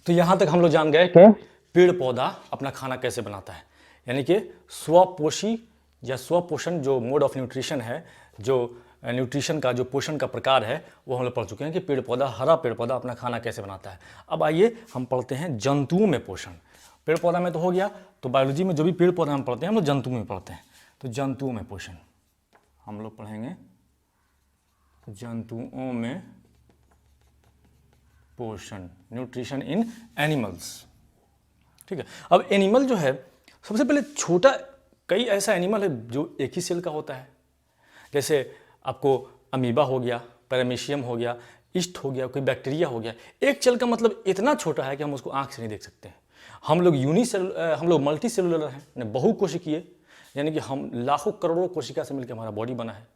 तो यहाँ तक हम लोग जान गए कि पेड़ पौधा अपना खाना कैसे बनाता है, यानी कि स्वपोषी या स्वपोषण जो मोड ऑफ न्यूट्रिशन है, जो न्यूट्रिशन का जो पोषण का प्रकार है, वो हम लोग पढ़ चुके हैं कि पेड़ पौधा, हरा पेड़ पौधा अपना खाना कैसे बनाता है। अब आइए हम पढ़ते हैं जंतुओं में पोषण। पेड़ पौधा में तो हो गया, तो बायोलॉजी में जो भी पेड़ पौधा हम पढ़ते हैं हम लोग जंतुओं में पढ़ते हैं। तो जंतुओं में पोषण हम लोग पढ़ेंगे, जंतुओं में पोषण, न्यूट्रिशन इन एनिमल्स। ठीक है। अब एनिमल जो है, सबसे पहले छोटा, कई ऐसा एनिमल है जो एक ही सेल का होता है, जैसे आपको अमीबा हो गया, पैरामीशियम हो गया, ईस्ट हो गया, कोई बैक्टीरिया हो गया। एक सेल का मतलब इतना छोटा है कि हम उसको आंख से नहीं देख सकते हैं। हम लोग मल्टी सेलुलर हैं, बहुकोशिकीय, यानी कि हम लाखों करोड़ों कोशिका से मिलकर हमारा बॉडी बना है।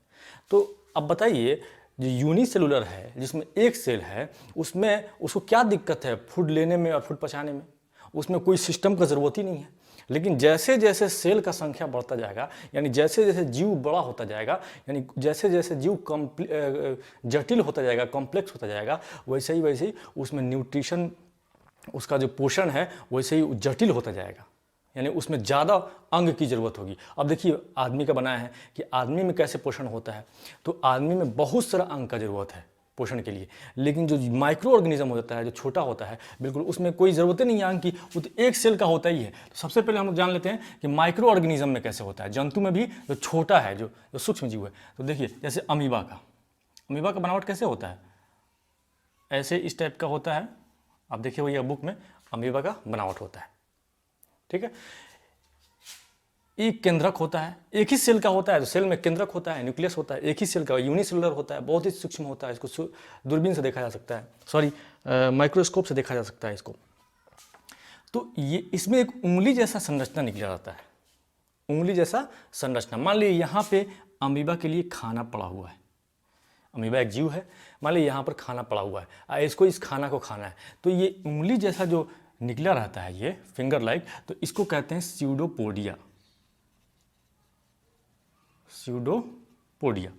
तो अब बताइए, जो यूनिसेलुलर है, जिसमें एक सेल है, उसमें उसको क्या दिक्कत है फूड लेने में और फूड पचाने में? उसमें कोई सिस्टम का ज़रूरत ही नहीं है। लेकिन जैसे जैसे सेल का संख्या बढ़ता जाएगा, यानी जैसे जैसे जीव बड़ा होता जाएगा, यानी जैसे जैसे जीव जटिल होता जाएगा, कॉम्प्लेक्स होता जाएगा, वैसे ही उसमें न्यूट्रिशन, उसका जो पोषण है वैसे ही जटिल होता जाएगा, यानी उसमें ज़्यादा अंग की ज़रूरत होगी। अब देखिए आदमी का बनाया है कि आदमी में कैसे पोषण होता है, तो आदमी में बहुत सारा अंग का ज़रूरत है पोषण के लिए। लेकिन जो माइक्रो ऑर्गेनिज्म होता है, जो छोटा होता है, बिल्कुल उसमें कोई ज़रूरत नहीं है अंग की, वो तो एक सेल का होता ही है। तो सबसे पहले हम लोग जान लेते हैं कि माइक्रो ऑर्गेनिज्म में कैसे होता है, जंतु में भी जो छोटा है, जो सूक्ष्म जीव है। तो देखिए जैसे अमीबा का बनावट कैसे होता है, ऐसे इस टाइप का होता है। आप देखिए भैया बुक में अमीबा का बनावट होता है। ठीक है। एक केंद्रक होता है, एक ही सेल का होता है, तो सेल में केंद्रक होता है, न्यूक्लियस होता है, एक ही सेल का, यूनिसेलुलर होता है, बहुत ही सूक्ष्म होता है। इसको दूरबीन से देखा जा सकता है, सॉरी माइक्रोस्कोप से देखा जा सकता है इसको। तो ये इसमें एक उंगली जैसा संरचना निकल जाता है, उंगली जैसा संरचना। मान लीजिए यहाँ पे अमीबा के लिए खाना पड़ा हुआ है, अमीबा एक जीव है, मान लीजिए यहाँ पर खाना पड़ा हुआ है, इसको इस खाना को खाना है, तो ये उंगली जैसा जो निकला रहता है, ये फिंगर लाइक, तो इसको कहते हैं स्यूडोपोडिया। स्यूडोपोडिया,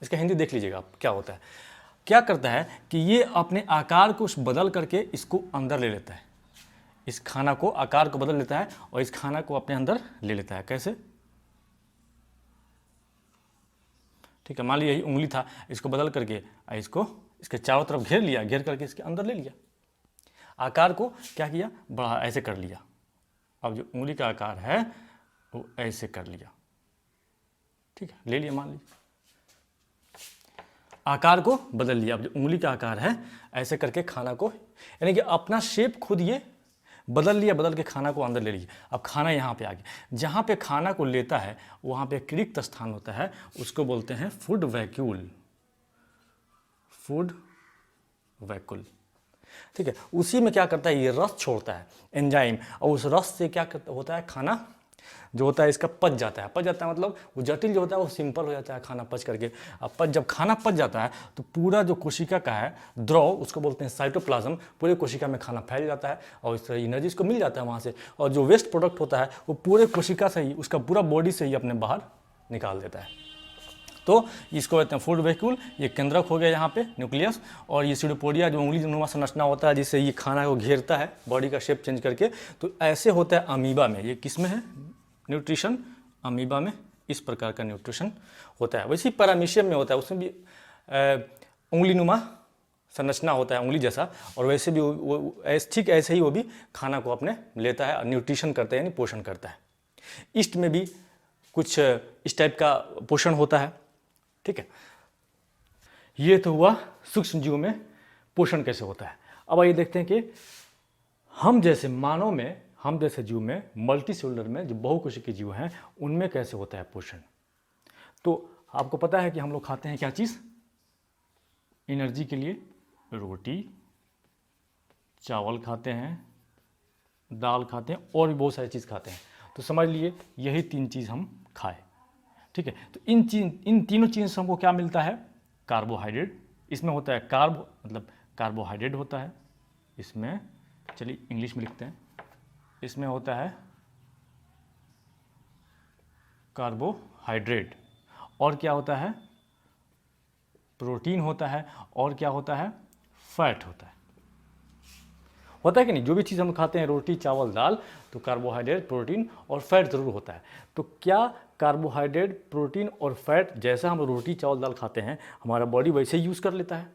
इसका हिंदी देख लीजिएगा आप क्या होता है। क्या करता है कि ये अपने आकार को बदल करके इसको अंदर ले लेता है, इस खाना को आकार को बदल लेता है और इस खाना को अपने अंदर ले लेता है। कैसे? ठीक है, मान लीजिए यही उंगली था, इसको बदल करके इसको इसके चारों तरफ घेर लिया, घेर करके इसके अंदर ले लिया, आकार को क्या किया, बढ़ा, ऐसे कर लिया। अब जो उंगली का आकार है वो ऐसे कर लिया, ठीक है, ले लिया, मान लीजिए आकार को बदल लिया। अब जो उंगली का आकार है ऐसे करके खाना को, यानी कि अपना शेप खुद ये बदल लिया, बदल के खाना को अंदर ले लिया। अब खाना यहाँ पे आ गया, जहाँ पे खाना को लेता है वहाँ पे एक रिक्त स्थान होता है, उसको बोलते हैं फूड वैक्यूल। फूड वैक्यूल, ठीक है। उसी में क्या करता है, ये रस छोड़ता है, एंजाइम, और उस रस से क्या होता है, खाना जो होता है इसका पच जाता है। पच जाता है मतलब वो जटिल जो होता है वो सिंपल हो जाता है खाना पच करके। अब जब खाना पच जाता है तो पूरा जो कोशिका का है द्रव, उसको बोलते हैं साइटोप्लाज्म, पूरे कोशिका में खाना फैल जाता है और इस तरह एनर्जी इसको मिल जाता है वहाँ से। और जो वेस्ट प्रोडक्ट होता है वो पूरे कोशिका से ही, उसका पूरा बॉडी से ही अपने बाहर निकाल देता है। तो इसको कहते हैं फूड वैक्यूल। ये केंद्रक हो गया यहाँ पे न्यूक्लियस, और ये स्यूडोपोडिया जो उंगली नुमा संरचना होता है जिससे ये खाना को घेरता है बॉडी का शेप चेंज करके। तो ऐसे होता है अमीबा में। ये किस में है न्यूट्रिशन? अमीबा में इस प्रकार का न्यूट्रिशन होता है। वैसे ही पैरामीशियम में होता है, उसमें भी उंगली नुमा संरचना होता है, उंगली जैसा, और वैसे भी वो ठीक ऐसे ही वो भी खाना को अपने लेता है और न्यूट्रिशन करता है, यानी पोषण करता है। ईस्ट में भी कुछ इस टाइप का पोषण होता है, ठीक है। ये तो हुआ सूक्ष्म जीवों में पोषण कैसे होता है। अब आइए देखते हैं कि हम जैसे मानव में, हम जैसे जीव में, मल्टी सेलुलर में जो बहुकोशिकीय जीव हैं उनमें कैसे होता है पोषण। तो आपको पता है कि हम लोग खाते हैं क्या चीज़ एनर्जी के लिए? रोटी, चावल खाते हैं, दाल खाते हैं, और भी बहुत सारी चीज़ खाते हैं। तो समझ लिए यही 3 चीज़ हम खाए, ठीक है। तो इन तीनों चीज़ से हमको क्या मिलता है? कार्बोहाइड्रेट। इसमें होता है कार्ब मतलब कार्बोहाइड्रेट होता है इसमें, चलिए इंग्लिश में लिखते हैं, इसमें होता है कार्बोहाइड्रेट, और क्या होता है? प्रोटीन होता है, और क्या होता है? फैट होता है। होता है कि नहीं, जो भी चीज़ हम खाते हैं रोटी चावल दाल, तो कार्बोहाइड्रेट प्रोटीन और फैट ज़रूर होता है। तो क्या कार्बोहाइड्रेट प्रोटीन और फैट जैसा हम रोटी चावल दाल खाते हैं हमारा बॉडी वैसे ही यूज़ कर लेता है।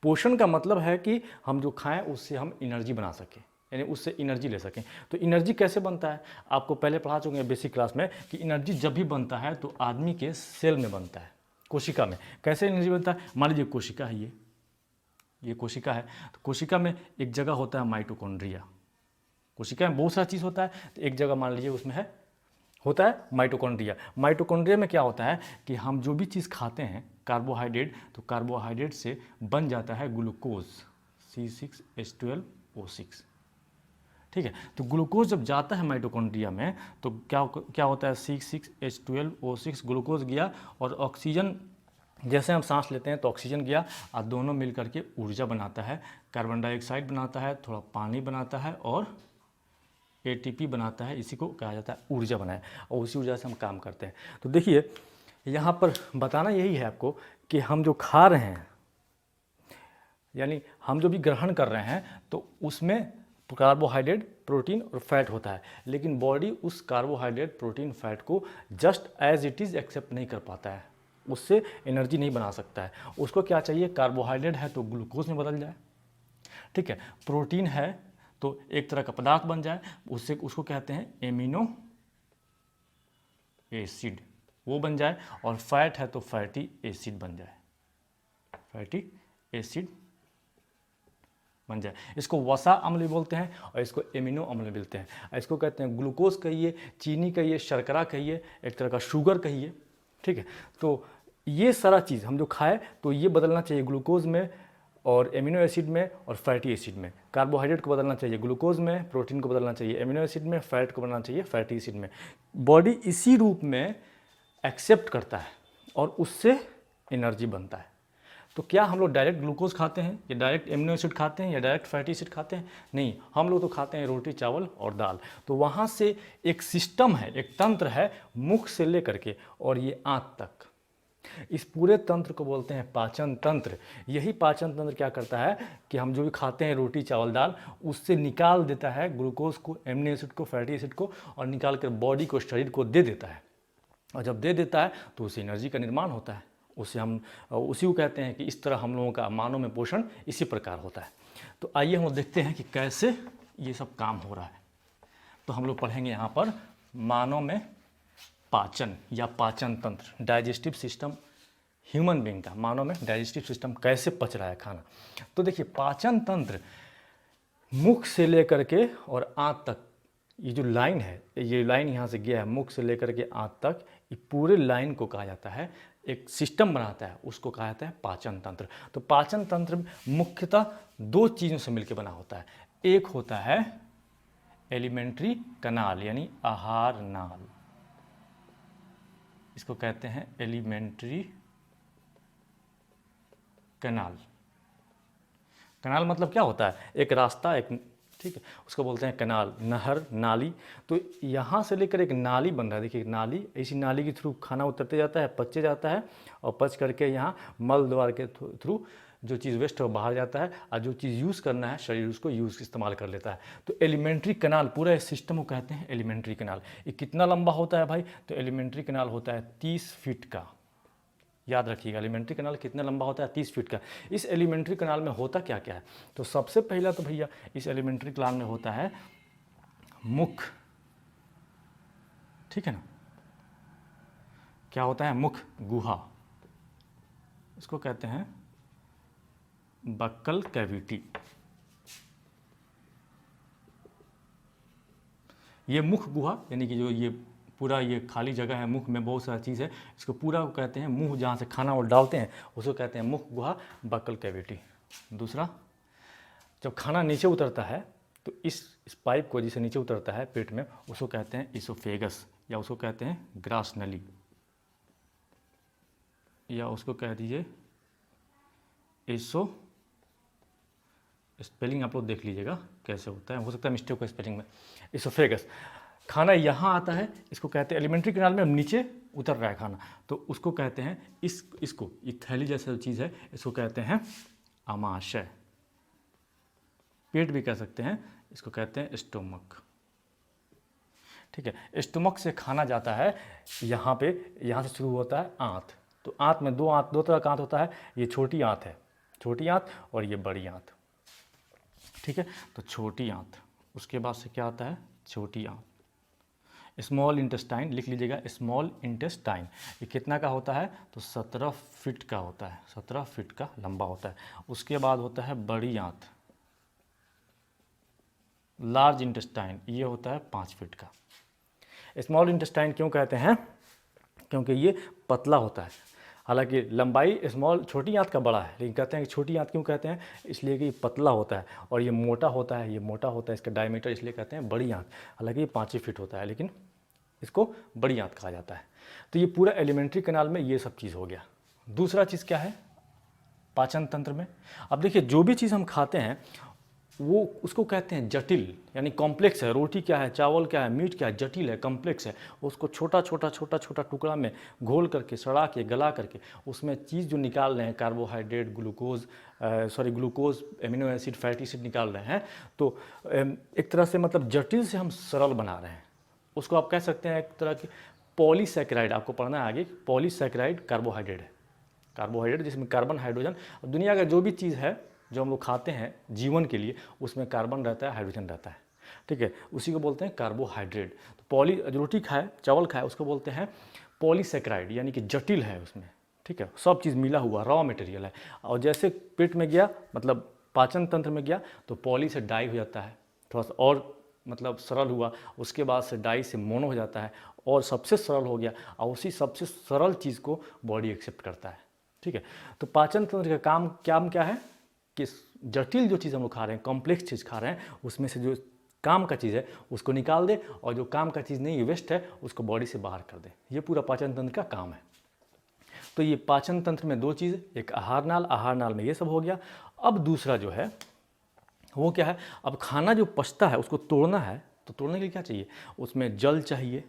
पोषण का मतलब है कि हम जो खाएं उससे हम एनर्जी बना सकें, यानी उससे एनर्जी ले सकें। तो एनर्जी कैसे बनता है, आपको पहले पढ़ा चुके हैं बेसिक क्लास में कि एनर्जी जब भी बनता है तो आदमी के सेल में बनता है, कोशिका में। कैसे एनर्जी बनता है, मान लीजिए कोशिका है, ये कोशिका है, तो कोशिका में एक जगह होता है माइटोकॉन्ड्रिया। कोशिका में बहुत सारा चीज़ होता है, तो एक जगह मान लीजिए उसमें होता है माइटोकॉन्ड्रिया। माइटोकॉन्ड्रिया में क्या होता है कि हम जो भी चीज़ खाते हैं कार्बोहाइड्रेट, तो कार्बोहाइड्रेट से बन जाता है ग्लूकोज C6H12O6। ठीक है, तो ग्लूकोज जब जाता है माइटोकॉन्ड्रिया में तो क्या होता है, C6H12O6 ग्लूकोज गया और ऑक्सीजन, जैसे हम सांस लेते हैं तो ऑक्सीजन गया और दोनों मिल करके ऊर्जा बनाता है, कार्बन डाइऑक्साइड बनाता है, थोड़ा पानी बनाता है और ATP बनाता है। इसी को कहा जाता है ऊर्जा बनाए, और उसी ऊर्जा से हम काम करते हैं। तो देखिए यहाँ पर बताना यही है आपको कि हम जो खा रहे हैं, यानी हम जो भी ग्रहण कर रहे हैं, तो उसमें कार्बोहाइड्रेट प्रोटीन और फैट होता है, लेकिन बॉडी उस कार्बोहाइड्रेट प्रोटीन फैट को just as it is accept नहीं कर पाता है, उससे एनर्जी नहीं बना सकता है। उसको क्या चाहिए, कार्बोहाइड्रेट है तो ग्लूकोज में बदल जाए, ठीक है, प्रोटीन है तो एक तरह का पदार्थ बन जाए, उससे उसको कहते हैं एमिनो एसिड, वो बन जाए, और फैट है तो फैटी एसिड बन जाए, फैटी एसिड बन जाए। इसको वसा अम्ल भी बोलते हैं और इसको एमिनो अम्ल बोलते हैं। इसको कहते हैं ग्लूकोज कहिए, चीनी कहिए, शर्करा कहिए, एक तरह का शुगर कहिए, ठीक है। तो ये सारा चीज़ हम जो खाए तो ये बदलना चाहिए ग्लूकोज में और एमिनो एसिड में और फैटी एसिड में। कार्बोहाइड्रेट को बदलना चाहिए ग्लूकोज में, प्रोटीन को बदलना चाहिए एमिनो एसिड में, फैट को बदलना चाहिए फैटी एसिड में। बॉडी इसी रूप में एक्सेप्ट करता है और उससे एनर्जी बनता है। तो क्या हम लोग डायरेक्ट ग्लूकोज खाते हैं या डायरेक्ट एमिनो एसिड खाते हैं या डायरेक्ट फैटी एसिड खाते हैं? नहीं, हम लोग तो खाते हैं रोटी चावल और दाल। तो वहाँ से एक सिस्टम है, एक तंत्र है, मुख से लेकर के और ये आँत तक, इस पूरे तंत्र को बोलते हैं पाचन तंत्र। यही पाचन तंत्र क्या करता है कि हम जो भी खाते हैं रोटी चावल दाल, उससे निकाल देता है ग्लूकोज को, एमिनो एसिड को, फैटी एसिड को, और निकाल कर बॉडी को, शरीर को दे देता है। और जब दे देता है तो उससे एनर्जी का निर्माण होता है। उसी को कहते हैं कि इस तरह हम लोगों का मानव में पोषण इसी प्रकार होता है। तो आइए हम लोग देखते हैं कि कैसे ये सब काम हो रहा है। तो हम लोग पढ़ेंगे यहाँ पर मानव में पाचन या पाचन तंत्र, डाइजेस्टिव सिस्टम ह्यूमन बीइंग का, मानव में डाइजेस्टिव सिस्टम कैसे पच रहा है खाना। तो देखिए पाचन तंत्र मुख से लेकर के और आंत तक, ये जो लाइन है, ये लाइन यहाँ से गया है मुख से लेकर के आंत तक, ये पूरे लाइन को कहा जाता है, एक सिस्टम बनाता है, उसको कहा जाता है पाचन तंत्र। तो पाचन तंत्र मुख्यतः दो चीज़ों से मिलकर बना होता है। एक होता है एलिमेंट्री कनाल यानी आहार नाल, इसको कहते हैं एलिमेंट्री कनाल। कनाल मतलब क्या होता है, एक रास्ता, एक, ठीक है, उसको बोलते हैं कनाल, नहर, नाली। तो यहाँ से लेकर एक नाली बन रहा है, देखिए नाली, इसी नाली के थ्रू खाना उतरते जाता है, पचे जाता है, और पच करके यहाँ मल द्वार के थ्रू जो चीज़ वेस्ट है वो बाहर जाता है, और जो चीज़ यूज़ करना है शरीर उसको इस्तेमाल कर लेता है। तो एलिमेंट्री कनाल, पूरा इस सिस्टम को कहते हैं एलिमेंट्री कनाल। ये कितना लंबा होता है भाई, तो एलिमेंट्री कनाल होता है 30 फीट का। याद रखिएगा एलिमेंट्री कनाल कितना लंबा होता है, 30 फीट का। इस एलिमेंट्री कनाल में होता क्या क्या है, तो सबसे पहला तो भैया इस एलिमेंट्री कनाल में होता है मुख, ठीक है ना, क्या होता है, मुख गुहा, इसको कहते हैं बक्कल कैविटी। ये मुख गुहा यानी कि जो ये पूरा ये खाली जगह है, मुख में बहुत सारा चीज़ है, इसको पूरा को कहते हैं मुंह, जहाँ से खाना वो डालते हैं उसको कहते हैं मुख गुहा, बक्कल कैविटी। दूसरा, जब खाना नीचे उतरता है तो इस पाइप को जिसे नीचे उतरता है पेट में, उसको कहते हैं इसोफेगस, या उसको कहते हैं ग्रास नली, या उसको कह दीजिए एसो, स्पेलिंग आप लोग देख लीजिएगा कैसे होता है, हो सकता है मिस्टेक हो स्पेलिंग में। इसोफेगस, खाना यहाँ आता है, इसको कहते हैं एलिमेंट्री कनाल में नीचे उतर रहा है खाना, तो उसको कहते हैं इसको, ये थैली जैसा चीज़ है, इसको कहते हैं आमाशय। पेट भी कह सकते हैं, इसको कहते हैं स्टोमक। ठीक है, स्टोमक से खाना जाता है यहाँ पे, यहाँ से शुरू होता है आंत। तो आंत में दो तरह का आंत होता है, ये छोटी आंत है, छोटी आंत, और ये बड़ी आंत। ठीक है, तो छोटी आंत, उसके बाद से क्या आता है, छोटी आंत। स्मॉल इंटेस्टाइन लिख लीजिएगा, स्मॉल इंटेस्टाइन ये कितना का होता है, तो 17 फीट का होता है, 17 फीट का लंबा होता है। उसके बाद होता है बड़ी आंत, लार्ज इंटेस्टाइन, ये होता है 5 फीट का। स्मॉल इंटेस्टाइन क्यों कहते हैं, क्योंकि ये पतला होता है। हालांकि लंबाई स्मॉल छोटी आंत का बड़ा है, लेकिन कहते हैं कि छोटी आंत क्यों कहते हैं, इसलिए कि ये पतला होता है और ये मोटा होता है, ये मोटा होता है, इसका डायमीटर, इसलिए कहते हैं बड़ी आंत। हालांकि ये 5 ही फीट होता है, लेकिन इसको बड़ी आंत कहा जाता है। तो ये पूरा एलिमेंट्री कैनाल में ये सब चीज़ हो गया। दूसरा चीज़ क्या है, पाचन तंत्र में। अब देखिए, जो भी चीज़ हम खाते हैं वो उसको कहते हैं जटिल, यानी कॉम्प्लेक्स है। रोटी क्या है, चावल क्या है, मीट क्या है, जटिल है, कॉम्प्लेक्स है। उसको छोटा छोटा टुकड़ा में घोल करके, सड़ा के, गला करके उसमें चीज़ जो निकाल रहे हैं, carbohydrate, glucose, amino acid, fatty acid निकाल रहे हैं। तो एक तरह से मतलब जटिल से हम सरल बना रहे हैं। उसको आप कह सकते हैं एक तरह की पॉलीसैकेराइड, आपको पढ़ना है आगे। पॉलीसैकेराइड कार्बोहाइड्रेट है, कार्बोहाइड्रेट जिसमें कार्बन, हाइड्रोजन। दुनिया का जो भी चीज़ है जो हम लोग खाते हैं जीवन के लिए, उसमें कार्बन रहता है, हाइड्रोजन रहता है। ठीक है, उसी को बोलते हैं कार्बोहाइड्रेट। तो रोटी खाए, चावल खाए, उसको बोलते हैं पॉलीसैकेराइड, यानी कि जटिल है उसमें। ठीक है, सब चीज़ मिला हुआ रॉ मटेरियल है। और जैसे पेट में गया, मतलब पाचन तंत्र में गया, तो पॉली से डाई हो जाता है, थोड़ा सा और मतलब सरल हुआ। उसके बाद से डाई से मोनो हो जाता है और सबसे सरल हो गया, और उसी सबसे सरल चीज़ को बॉडी एक्सेप्ट करता है। ठीक है, तो पाचन तंत्र का काम क्या है कि जटिल जो चीज़ हम लोग खा रहे हैं, कॉम्प्लेक्स चीज़ खा रहे हैं, उसमें से जो काम का चीज़ है उसको निकाल दे, और जो काम का चीज़ नहीं, वेस्ट है, उसको बॉडी से बाहर कर दे। ये पूरा पाचन तंत्र का काम है। तो ये पाचन तंत्र में दो चीज़, एक आहार नाल में ये सब हो गया। अब दूसरा जो है वो क्या है, अब खाना जो पचता है उसको तोड़ना है, तो तोड़ने के लिए क्या चाहिए, उसमें जल चाहिए,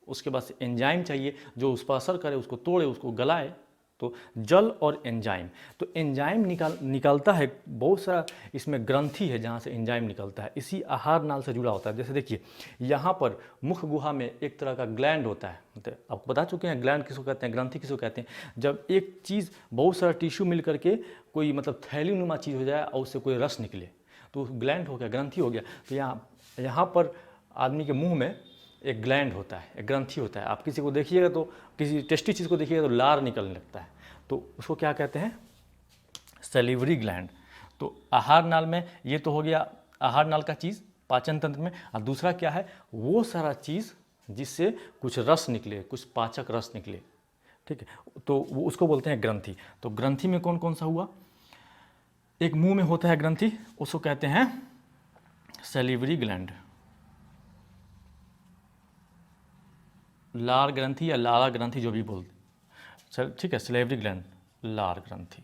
उसके बाद से एंजाइम चाहिए जो उस पर असर करे, उसको तोड़े, उसको गलाए। तो जल और एंजाइम, तो एंजाइम निकलता है बहुत सारा, इसमें ग्रंथि है जहाँ से एंजाइम निकलता है, इसी आहार नाल से जुड़ा होता है। जैसे देखिए, यहाँ पर मुख गुहा में एक तरह का ग्लैंड होता है, मतलब आपको बता चुके हैं ग्लैंड किसको कहते हैं, ग्रंथि किसको कहते हैं। जब एक चीज़ बहुत सारा टिश्यू मिल करके कोई मतलब थैली नुमा चीज़ हो जाए और उससे कोई रस निकले, तो ग्लैंड हो गया, ग्रंथि हो गया। तो यहाँ पर आदमी के मुंह में एक ग्लैंड होता है, एक ग्रंथि होता है। आप किसी को देखिएगा तो, किसी टेस्टी चीज़ को देखिएगा तो लार निकलने लगता है, तो उसको क्या कहते हैं, सैलिवरी ग्लैंड। तो आहार नाल में ये तो हो गया आहार नाल का चीज़ पाचन तंत्र में। और दूसरा क्या है, वो सारा चीज़ जिससे कुछ रस निकले, कुछ पाचक रस निकले। ठीक है, तो वो उसको बोलते हैं ग्रंथि। तो ग्रंथि में कौन कौन सा हुआ, एक मुंह में होता है ग्रंथि, उसको कहते हैं सैलिवरी ग्लैंड, लार ग्रंथि या लारा ग्रंथि जो भी बोलते। ठीक है, सैलिवरी ग्लैंड, लार ग्रंथि।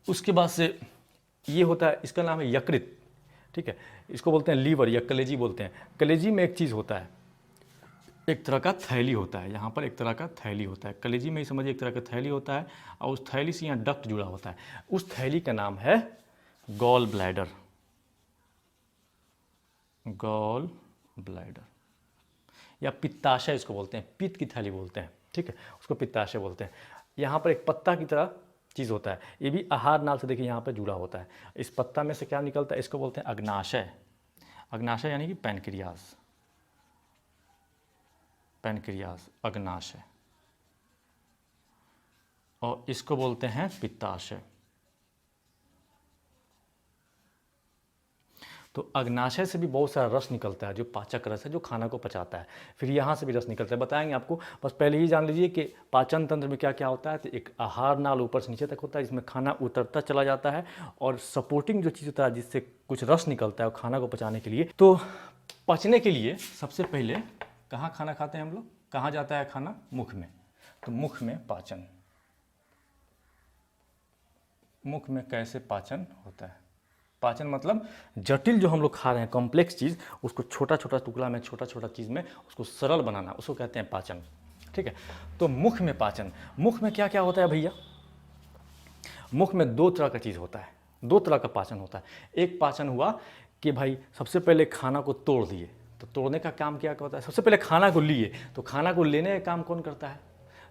उसके बाद से ये होता है, इसका नाम है यकृत। ठीक है, इसको बोलते हैं लीवर या कलेजी बोलते हैं। कलेजी में एक चीज़ होता है, एक तरह का थैली होता है, यहाँ पर एक तरह का थैली होता है, कलेजी में ही समझिए एक तरह का थैली होता है, और उस थैली से यहाँ डक्ट जुड़ा होता है। उस थैली का नाम है गॉल ब्लैडर, गॉल ब्लैडर या पित्ताशय इसको बोलते हैं, पित्त की थैली बोलते हैं। ठीक है, उसको पित्ताशय बोलते हैं। यहाँ पर एक पत्ता की तरह चीज़ होता है, ये भी आहार नाल से देखिए यहाँ पर जुड़ा होता है। इस पत्ता में से क्या निकलता है, इसको बोलते हैं अग्नाशय। अग्नाशय यानी कि पैनक्रियाज, पैनक्रियाज, अग्नाशय। और इसको बोलते हैं पित्ताशय। तो अग्नाशय से भी बहुत सारा रस निकलता है, जो पाचक रस है, जो खाना को पचाता है। फिर यहाँ से भी रस निकलता है, बताएंगे आपको। बस पहले ही जान लीजिए कि पाचन तंत्र में क्या क्या होता है। तो एक आहार नाल ऊपर से नीचे तक होता है, जिसमें खाना उतरता चला जाता है, और सपोर्टिंग जो चीज़ होता है जिससे कुछ रस निकलता है खाना को पचाने के लिए। तो पचने के लिए सबसे पहले कहाँ खाना खाते हैं हम लोग, कहाँ जाता है खाना, मुख में। तो मुख में पाचन, मुख में कैसे पाचन होता है। पाचन मतलब जटिल जो हम लोग खा रहे हैं, कॉम्प्लेक्स चीज़, उसको छोटा छोटा टुकड़ा में, छोटा छोटा चीज़ में उसको सरल बनाना, उसको कहते हैं पाचन। ठीक है, तो मुख में पाचन, मुख में क्या क्या होता है भैया, मुख में दो तरह का चीज़ होता है, दो तरह का पाचन होता है। एक पाचन हुआ कि भाई सबसे पहले खाना को तोड़ दिए, तो तोड़ने का काम क्या होता है, सबसे पहले खाना को लिए, तो खाना को लेने का काम कौन करता है,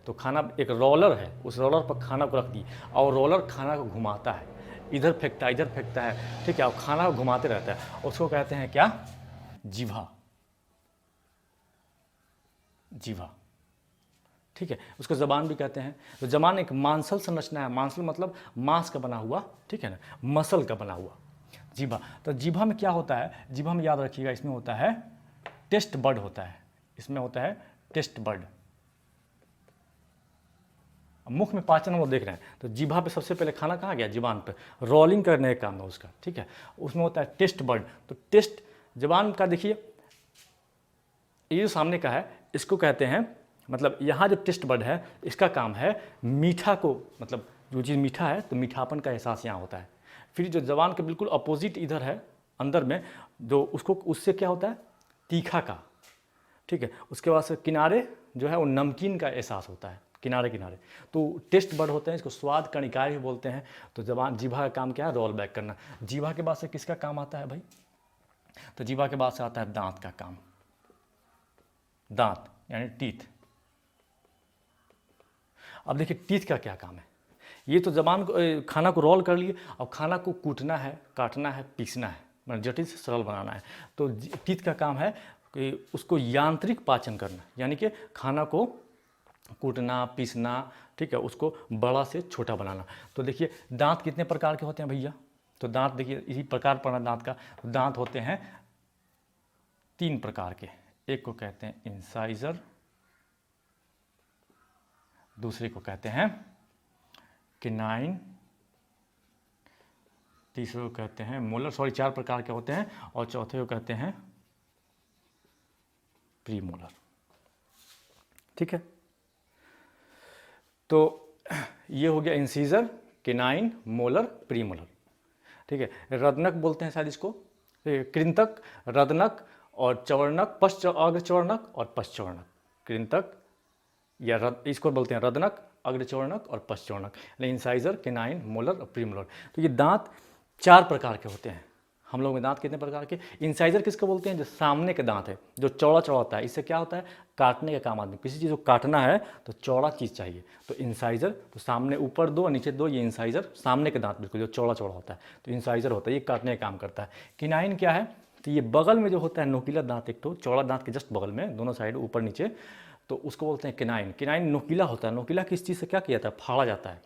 तो खाना एक रोलर है, उस रोलर पर खाना को रख दी और रोलर खाना को घुमाता है, इधर फेंकता है इधर फेंकता है, ठीक है, और खाना को घुमाते रहता है, उसको कहते हैं क्या, जीभा। जीभा, ठीक है, उसको जबान भी कहते हैं। तो जबान एक मांसल संरचना है, मांसल मतलब मांस का बना हुआ, ठीक है ना, मसल का बना हुआ जीभा। तो जीभा में क्या होता है, जीभा में याद रखिएगा, इसमें होता है टेस्ट बर्ड होता है, इसमें होता है टेस्ट बर्ड। मुख में पाचन हम लोग देख रहे हैं, तो जीभा पे सबसे पहले खाना कहाँ गया, जीबान पे, रोलिंग करने का काम है उसका, ठीक है, उसमें होता है टेस्ट बर्ड। तो टेस्ट जबान का देखिए, ये जो सामने का है इसको कहते हैं, मतलब यहाँ जो टेस्ट बर्ड है इसका काम है मीठा को, मतलब जो चीज़ मीठा है तो मीठापन का एहसास यहाँ होता है। फिर जो जबान के बिल्कुल अपोजिट इधर है अंदर में, जो उसको उससे क्या होता है, तीखा का, ठीक है, उसके बाद से किनारे जो है वो नमकीन का एहसास होता है, किनारे किनारे, तो टेस्ट बर्ड होते हैं, इसको स्वाद कणिकाएं भी बोलते हैं। तो जबान जीभा का काम क्या है, रोल बैक करना। जीभा के बाद से किसका काम आता है भाई, तो जीभा के बाद से आता है दांत का काम, दांत यानी टीथ। अब देखिए टीथ का क्या काम है, ये तो जबान को खाना को रोल कर लिए, अब खाना को कूटना है, काटना है, पीसना है, मतलब जटिल से सरल बनाना है। तो टीथ का काम है कि उसको यांत्रिक पाचन करना, यानी कि खाना को कूटना, पीसना, ठीक है, उसको बड़ा से छोटा बनाना। तो देखिए दांत कितने प्रकार के होते हैं भैया, तो दांत देखिए इसी प्रकार पढ़ना दांत का। दांत होते हैं 3 प्रकार के, एक को कहते हैं इंसाइजर, दूसरे को कहते हैं किनाइन, तीसरे को कहते हैं मोलर, सॉरी 4 प्रकार के होते हैं, और चौथे को कहते हैं प्रीमोलर, ठीक है। तो ये हो गया इंसीजर, किनाइन, मोलर, प्रीमोलर, ठीक है। रदनक बोलते हैं शायद इसको, कृंतक, रदनक और चवर्णक, अग्रचवर्णक और पश्चवर्णक, कृंतक या इसको बोलते हैं रदनक, अग्रचवर्णक और पश्चवर्णक, इंसाइजर, किनाइन, मोलर और प्रीमोलर। तो ये दांत 4 प्रकार के होते हैं। हम लोग में दांत कितने प्रकार के, इंसाइजर किसको बोलते हैं, जो सामने के दांत है, जो चौड़ा चौड़ा होता है, इससे क्या होता है, काटने का काम आदमी, किसी चीज़ को काटना है तो चौड़ा चीज़ चाहिए, तो इंसाइजर, तो सामने ऊपर 2 नीचे 2, ये इंसाइजर, सामने के दांत बिल्कुल जो चौड़ा चौड़ा होता है, तो इंसाइजर होता है, ये काटने का काम करता है। किनाइन क्या है, तो ये बगल में जो होता है नोकीला दांत, एक तो चौड़ा दांत के जस्ट बगल में, दोनों साइड ऊपर नीचे, तो उसको बोलते हैं किनाइन। किनाइन नोकीला होता है, नोकीला किस चीज़ से क्या किया जाता है, फाड़ा जाता है।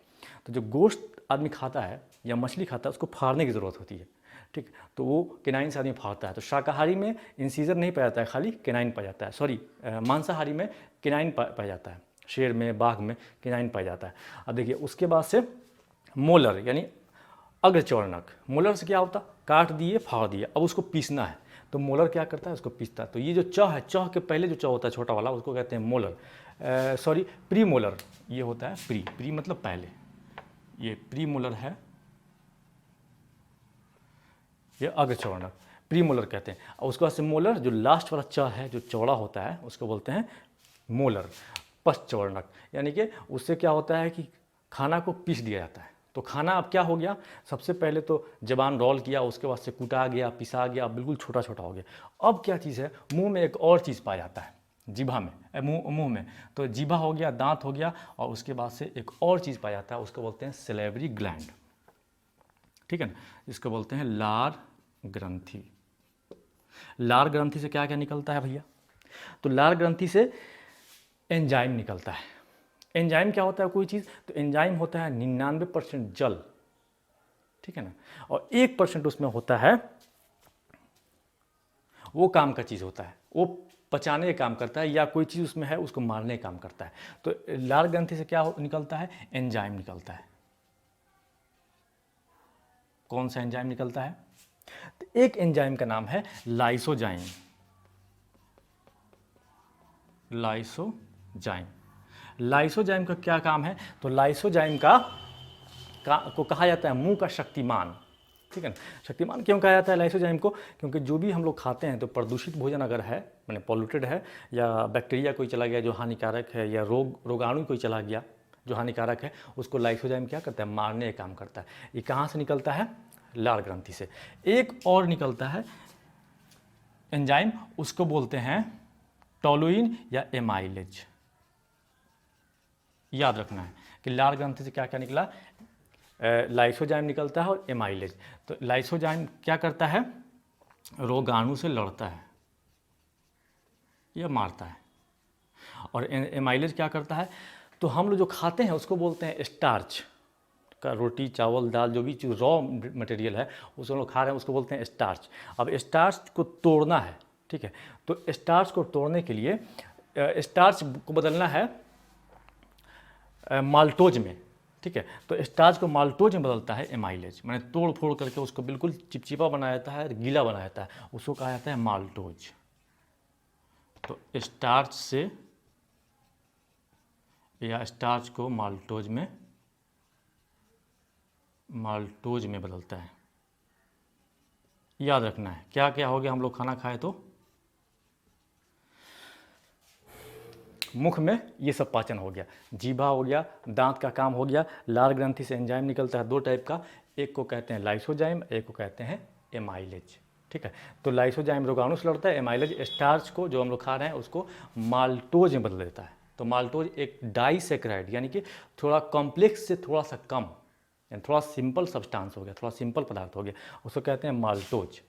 तो जो गोश्त आदमी खाता है या मछली खाता है उसको फाड़ने की ज़रूरत होती है, ठीक, तो वो किनाइन से आदमी फाड़ता है। तो शाकाहारी में इंसीजर नहीं पाया जाता है, खाली किनाइन पाया जाता है, सॉरी मांसाहारी में किनाइन पाया जाता है, शेर में, बाघ में किनाइन पाया जाता है। अब देखिए उसके बाद से मोलर यानी अग्रचवर्णक, मोलर से क्या होता, काट दिए, फाड़ दिए, अब उसको पीसना है, तो मोलर क्या करता है, उसको पीसता है। तो ये जो चौ है, चौ के पहले जो चौ होता है छोटा वाला, उसको कहते हैं मोलर, सॉरी प्री मोलर, ये होता है प्री, प्री मतलब पहले, ये प्री मोलर है, ये अग्रचवर्णक, प्री मोलर कहते हैं। और उसके बाद से मोलर, जो लास्ट वाला च है जो चौड़ा होता है उसको बोलते हैं मोलर, पश्चवर्णक, यानी कि उससे क्या होता है कि खाना को पीस दिया जाता है। तो खाना अब क्या हो गया, सबसे पहले तो जबान रोल किया, उसके बाद से कूटा गया, पिसा गया, बिल्कुल छोटा छोटा हो गया। अब क्या चीज़ है, मुंह में एक और चीज़ पाया जाता है, जीभा में, मुंह में, तो जीभा हो गया, दांत हो गया, और उसके बाद से एक और चीज़ पाया जाता है, उसको बोलते हैं सलेवरी ग्लैंड, ठीक है ना, जिसको बोलते हैं लार ग्रंथि। लार ग्रंथि से क्या क्या निकलता है भैया, तो लार ग्रंथि से एंजाइम निकलता है। एंजाइम क्या होता है कोई चीज़, तो एंजाइम होता है 99% जल, ठीक है ना, और 1% उसमें होता है वो काम का चीज़ होता है, वो पचाने का काम करता है, या कोई चीज़ उसमें है उसको मारने का काम करता है। तो लार ग्रंथि से क्या निकलता है, एंजाइम निकलता है। कौन सा एंजाइम निकलता है, तो एक एंजाइम का नाम है लाइसोजाइम, लाइसोजाइम। लाइसोजाइम का क्या काम है, तो लाइसोजाइम को कहा जाता है मुंह का शक्तिमान, ठीक है ना। शक्तिमान क्यों कहा जाता है लाइसोजाइम को, क्योंकि जो भी हम लोग खाते हैं तो प्रदूषित भोजन अगर है, मैंने पॉल्यूटेड है, या बैक्टीरिया कोई चला गया जो हानिकारक है, या रोगाणु कोई चला गया, जो हानिकारक है उसको लाइसोजाइम क्या करता है, मारने का काम करता है। ये कहाँ से निकलता है, लार ग्रंथि से। एक और निकलता है एंजाइम, उसको बोलते हैं टोलुइन या एमाइलेज। याद रखना है कि लार ग्रंथि से क्या क्या निकला, लाइसोजाइम निकलता है और एमाइलेज। तो लाइसोजाइम क्या करता है, रोगाणु से लड़ता है या मारता है, और एमाइलेज क्या करता है, तो हम लोग जो खाते हैं उसको बोलते हैं स्टार्च का, रोटी चावल दाल जो भी रॉ मटेरियल है उसको हम लोग खा रहे हैं उसको बोलते हैं स्टार्च। अब स्टार्च को तोड़ना है, ठीक है, तो स्टार्च को तोड़ने के लिए स्टार्च को बदलना है माल्टोज में, ठीक है, तो स्टार्च को माल्टोज में बदलता है एमाइलेज, मैंने तोड़ फोड़ करके उसको बिल्कुल चिपचिपा बनाया जाता है, गीला बनाया जाता है, उसको कहा जाता है माल्टोज। तो स्टार्च से या स्टार्च को माल्टोज में बदलता है। याद रखना है क्या क्या हो गया, हम लोग खाना खाए तो मुख में ये सब पाचन हो गया, जीभा हो गया, दांत का काम हो गया, लार ग्रंथि से एंजाइम निकलता है दो टाइप का, एक को कहते हैं लाइसोजाइम, एक को कहते हैं एमाइलेज, ठीक है। तो लाइसोजाइम रोगाणु से लड़ता है, एमाइलेज स्टार्च को जो हम लोग खा रहे हैं उसको माल्टोज में बदल देता है। तो माल्टोज एक डाइसेक्राइड यानी कि थोड़ा कॉम्प्लेक्स से थोड़ा सा कम, यानी थोड़ा सिंपल सब्सटेंस हो गया, थोड़ा सिंपल पदार्थ हो गया, उसको कहते हैं माल्टोज।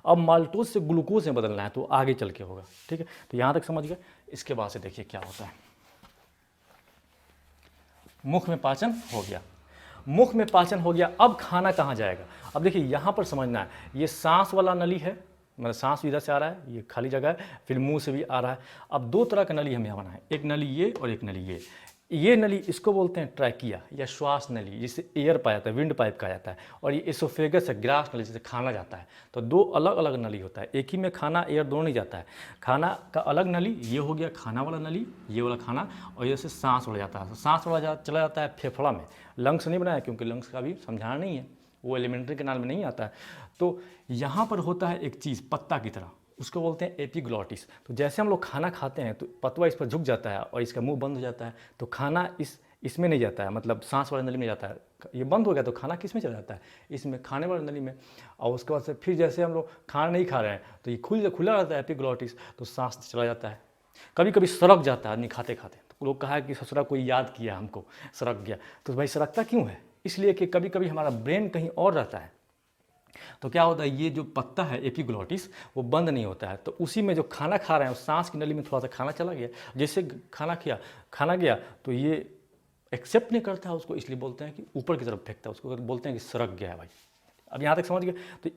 अब माल्टोज से ग्लूकोज में बदलना है तो आगे चल के होगा, ठीक है। तो यहाँ तक समझ गए। इसके बाद से देखिए क्या होता है, मुख में पाचन हो गया, मुख में पाचन हो गया, अब खाना कहाँ जाएगा। अब देखिए यहाँ पर समझना है, ये सांस वाला नली है, मतलब सांस इधर से आ रहा है, ये खाली जगह है, फिर मुंह से भी आ रहा है। अब दो तरह का नली हमें यहाँ बनाना है, एक नली ये और एक नली ये नली इसको बोलते हैं ट्रैकिया या श्वास नली, जिससे एयर पाया जाता है, विंड पाइप कहा जाता है, और ये एसोफेगस है, ग्रास नली, जिससे खाना जाता है। तो दो अलग अलग नली होता है, एक ही में खाना एयर दोनों नहीं जाता है। खाना का अलग नली, ये हो गया खाना वाला नली, ये वाला खाना, और ये से सांस उड़ जाता है। तो सांस उड़ा चला जाता है फेफड़ा में, लंग्स नहीं बनाया क्योंकि लंग्स का भी समझाना नहीं है, वो एलिमेंट्री कैनाल में नहीं आता है। तो यहाँ पर होता है एक चीज़ पत्ता की तरह, उसको बोलते हैं एपिग्लॉटिस। तो जैसे हम लोग खाना खाते हैं तो पतवा इस पर झुक जाता है और इसका मुंह बंद हो जाता है, तो खाना इसमें नहीं जाता है, मतलब सांस वाली नली में जाता है, ये बंद हो गया तो खाना किस में चला जाता है, इसमें खाने वाली नली में। और उसके बाद से फिर जैसे हम लोग खाना नहीं खा रहे हैं तो ये खुला रहता है एपिग्लॉटिस, तो सांस चला जाता है। कभी कभी सड़क जाता है आदमी खाते खाते, तो लोग कहा कि ससुरा कोई याद किया हमको, सड़क गया। तो भाई सड़कता क्यों है, इसलिए कि कभी कभी हमारा ब्रेन कहीं और रहता है, तो क्या होता है ये जो पत्ता है एपिग्लॉटिस वो बंद नहीं होता है, तो उसी में जो खाना खा रहे हैं उस सांस की नली में थोड़ा सा खाना चला गया, जैसे खाना गया तो ये एक्सेप्ट नहीं करता है उसको, इसलिए बोलते हैं कि ऊपर की तरफ फेंकता है, उसको बोलते हैं कि सड़क गया है भाई। अब यहाँ तक समझ गए। तो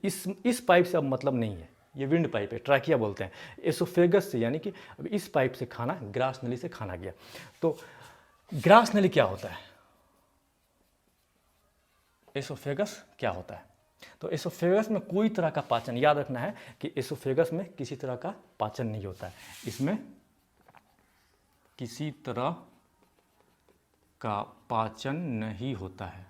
इस पाइप से अब मतलब नहीं है, ये विंड पाइप है, ट्रैकिया बोलते हैं, एसोफेगस से, यानी कि अब इस पाइप से खाना, ग्रास नली से खाना गया। तो ग्रास नली क्या होता है, एसोफेगस क्या होता है, तो एसोफेगस में कोई तरह का पाचन, याद रखना है कि एसोफेगस में किसी तरह का पाचन नहीं होता है, इसमें किसी तरह का पाचन नहीं होता है।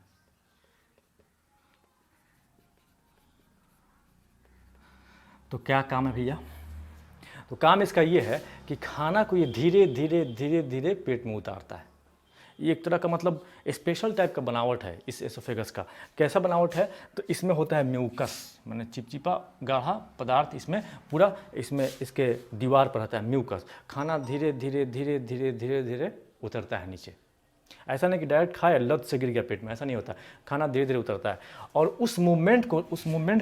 तो क्या काम है भैया, तो काम इसका ये है कि खाना को ये धीरे धीरे धीरे धीरे पेट में उतारता है। ये एक तरह का मतलब स्पेशल टाइप का बनावट है इस एसोफेगस का। कैसा बनावट है, तो इसमें होता है म्यूकस, माने चिपचिपा गाढ़ा पदार्थ इसमें पूरा, इसमें इसके दीवार पर रहता है म्यूकस। खाना धीरे धीरे धीरे धीरे धीरे धीरे उतरता है नीचे, ऐसा नहीं कि डायरेक्ट खाया लत से गिर गया पेट में, ऐसा नहीं होता, खाना धीरे धीरे उतरता है। और उस मूवमेंट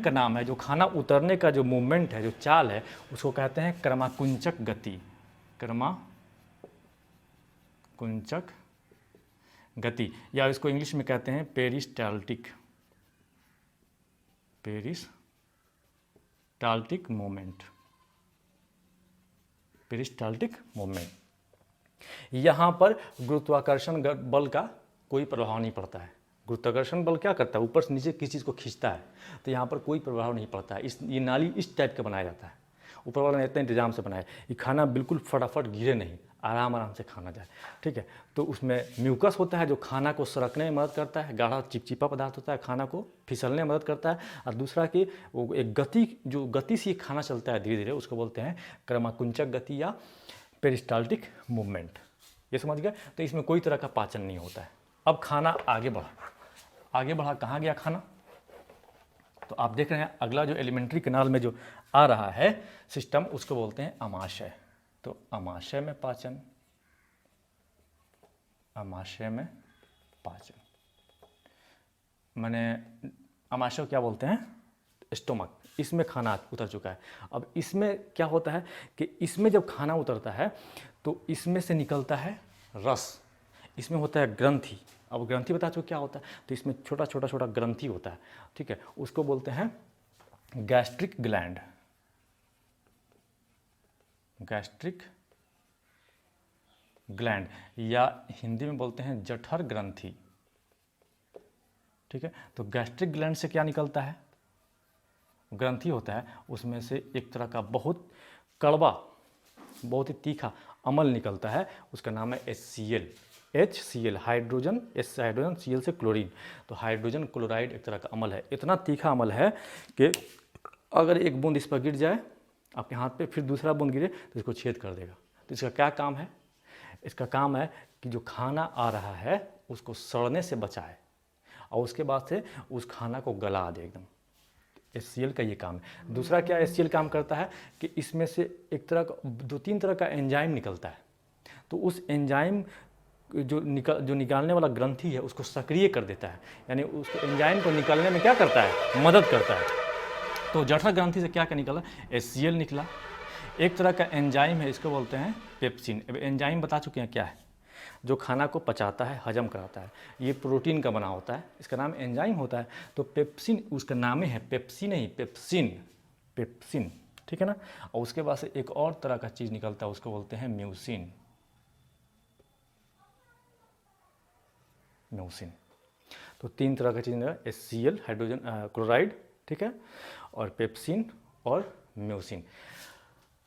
का नाम है, जो खाना उतरने का जो मूवमेंट है, जो चाल है, उसको कहते हैं क्रमाकुंचक गति, क्रमाकुंचक गति, या इसको इंग्लिश में कहते हैं पेरिस्टाल्टिक मूवमेंट, पेरिस्टाल्टिक मूवमेंट। यहाँ पर गुरुत्वाकर्षण बल का कोई प्रभाव नहीं पड़ता है। गुरुत्वाकर्षण बल क्या करता है, ऊपर से नीचे किसी चीज़ को खींचता है, तो यहाँ पर कोई प्रभाव नहीं पड़ता है। ये नाली इस टाइप का बनाया जाता है, ऊपर वाला ने इतना इंतजाम से बनाया, ये खाना बिल्कुल फटाफट गिरे नहीं, आराम आराम से खाना जाए, ठीक है। तो उसमें म्यूकस होता है जो खाना को सरकने में मदद करता है, गाढ़ा चिपचिपा पदार्थ होता है, खाना को फिसलने में मदद करता है। और दूसरा कि वो एक गति से खाना चलता है धीरे धीरे, उसको बोलते हैं क्रमाकुंचक गति या पेरिस्टाल्टिक मूवमेंट। ये समझ गए। तो इसमें कोई तरह का पाचन नहीं होता है। अब खाना आगे बढ़ा, कहाँ गया खाना? तो आप देख रहे हैं अगला जो एलिमेंट्री कैनाल में जो आ रहा है सिस्टम, उसको बोलते हैं अमाशय। तो अमाशय में पाचन, अमाशय में पाचन माने अमाशय क्या बोलते हैं? स्टोमक। इसमें खाना उतर चुका है। अब इसमें क्या होता है कि इसमें जब खाना उतरता है तो इसमें से निकलता है रस, इसमें होता है ग्रंथि। अब ग्रंथि बता चुके क्या होता है? तो इसमें छोटा छोटा ग्रंथि होता है, ठीक है, उसको बोलते हैं गैस्ट्रिक ग्लैंड, गैस्ट्रिक ग्लैंड, या हिंदी में बोलते हैं जठर ग्रंथि, ठीक है। तो गैस्ट्रिक ग्लैंड से क्या निकलता है? ग्रंथि होता है, उसमें से एक तरह का बहुत कड़वा, बहुत ही तीखा अम्ल निकलता है, उसका नाम है HCl, HCl hydrogen, S hydrogen, Cl से क्लोरीन। तो हाइड्रोजन क्लोराइड एक तरह का अम्ल है, इतना तीखा अम्ल है कि अगर एक बूंद इस पर गिर जाए आपके हाथ पे, फिर दूसरा बूंद गिरे तो इसको छेद कर देगा। तो इसका क्या काम है? इसका काम है कि जो खाना आ रहा है उसको सड़ने से बचाए और उसके बाद से उस खाना को गला दे एकदम। HCl का ये काम है। दूसरा क्या HCl काम करता है कि इसमें से एक तरह का 2-3 तरह का एंजाइम निकलता है। तो उस एंजाइम जो निकालने वाला ग्रंथि है उसको सक्रिय कर देता है, यानी उस एंजाइम को निकालने में क्या करता है? मदद करता है। तो जठर ग्रंथि से क्या क्या निकला? HCl निकला। एक तरह का एंजाइम है, इसको बोलते हैं पेप्सिन। अब एंजाइम बता चुके हैं क्या है? जो खाना को पचाता है, हजम कराता है। ये प्रोटीन का बना होता है, इसका नाम एंजाइम होता है। तो पेप्सिन उसका नाम है, पेप्सी नहीं, पेप्सिन, पेप्सिन, ठीक है ना। और उसके बाद से एक और तरह का चीज़ निकलता है, उसको बोलते हैं म्यूसिन, म्यूसिन। तो 3 तरह का चीज़ निकला, HCl हाइड्रोजन क्लोराइड, ठीक है, और पेप्सिन और म्यूसिन।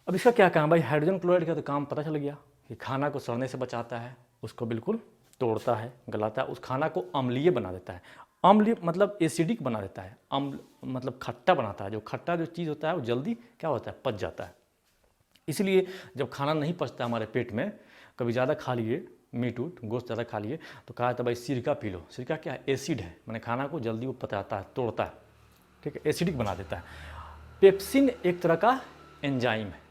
अब इसका क्या काम? भाई हाइड्रोजन क्लोराइड का तो काम पता चल गया कि खाना को सड़ने से बचाता है, उसको बिल्कुल तोड़ता है, गलाता है, उस खाना को अम्लीय बना देता है। अम्लीय मतलब एसिडिक बना देता है, अम्ल मतलब खट्टा बनाता है। जो खट्टा जो चीज़ होता है वो जल्दी क्या होता है? पच जाता है। इसलिए जब खाना नहीं पचता हमारे पेट में, कभी ज़्यादा खा लिए, मीट उट गोश्त ज़्यादा खा लिए, तो कहा था भाई सिरका पी लो। सिरका क्या है? एसिड है, मैंने खाना को जल्दी वो पचाता है, तोड़ता है, ठीक है, एसिडिक बना देता है। पेप्सिन एक तरह का एंजाइम है।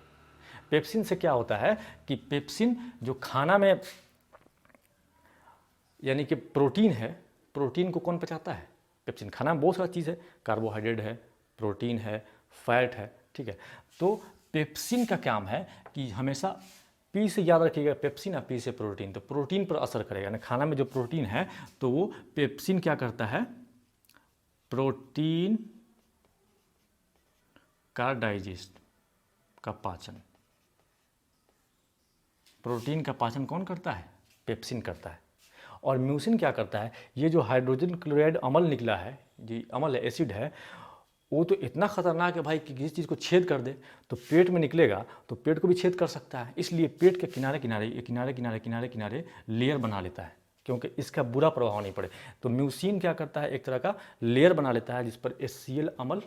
पेप्सिन से क्या होता है कि पेप्सिन जो खाना में, यानी कि प्रोटीन है, प्रोटीन को कौन पचाता है? पेप्सिन। खाना में बहुत सारा चीज़ है, कार्बोहाइड्रेट है, प्रोटीन है, फैट है, ठीक है। तो पेप्सिन का काम है कि हमेशा पी से याद रखिएगा, पेप्सिन और पी से प्रोटीन, तो प्रोटीन पर असर करेगा। यानी खाना में जो प्रोटीन है तो वो पेप्सिन क्या करता है? प्रोटीन का डाइजेस्ट, का पाचन। प्रोटीन का पाचन कौन करता है? पेप्सिन करता है। और म्यूसिन क्या करता है? ये जो हाइड्रोजन क्लोराइड अम्ल निकला है, ये अम्ल है, एसिड है, वो तो इतना खतरनाक है भाई कि किसी चीज़ को छेद कर दे तो पेट में निकलेगा तो पेट को भी छेद कर सकता है। इसलिए पेट के किनारे किनारे, ये किनारे किनारे किनारे किनारे लेयर बना लेता है, क्योंकि इसका बुरा प्रभाव नहीं पड़े। तो म्यूसिन क्या करता है? एक तरह का लेयर बना लेता है जिस पर HCl अम्ल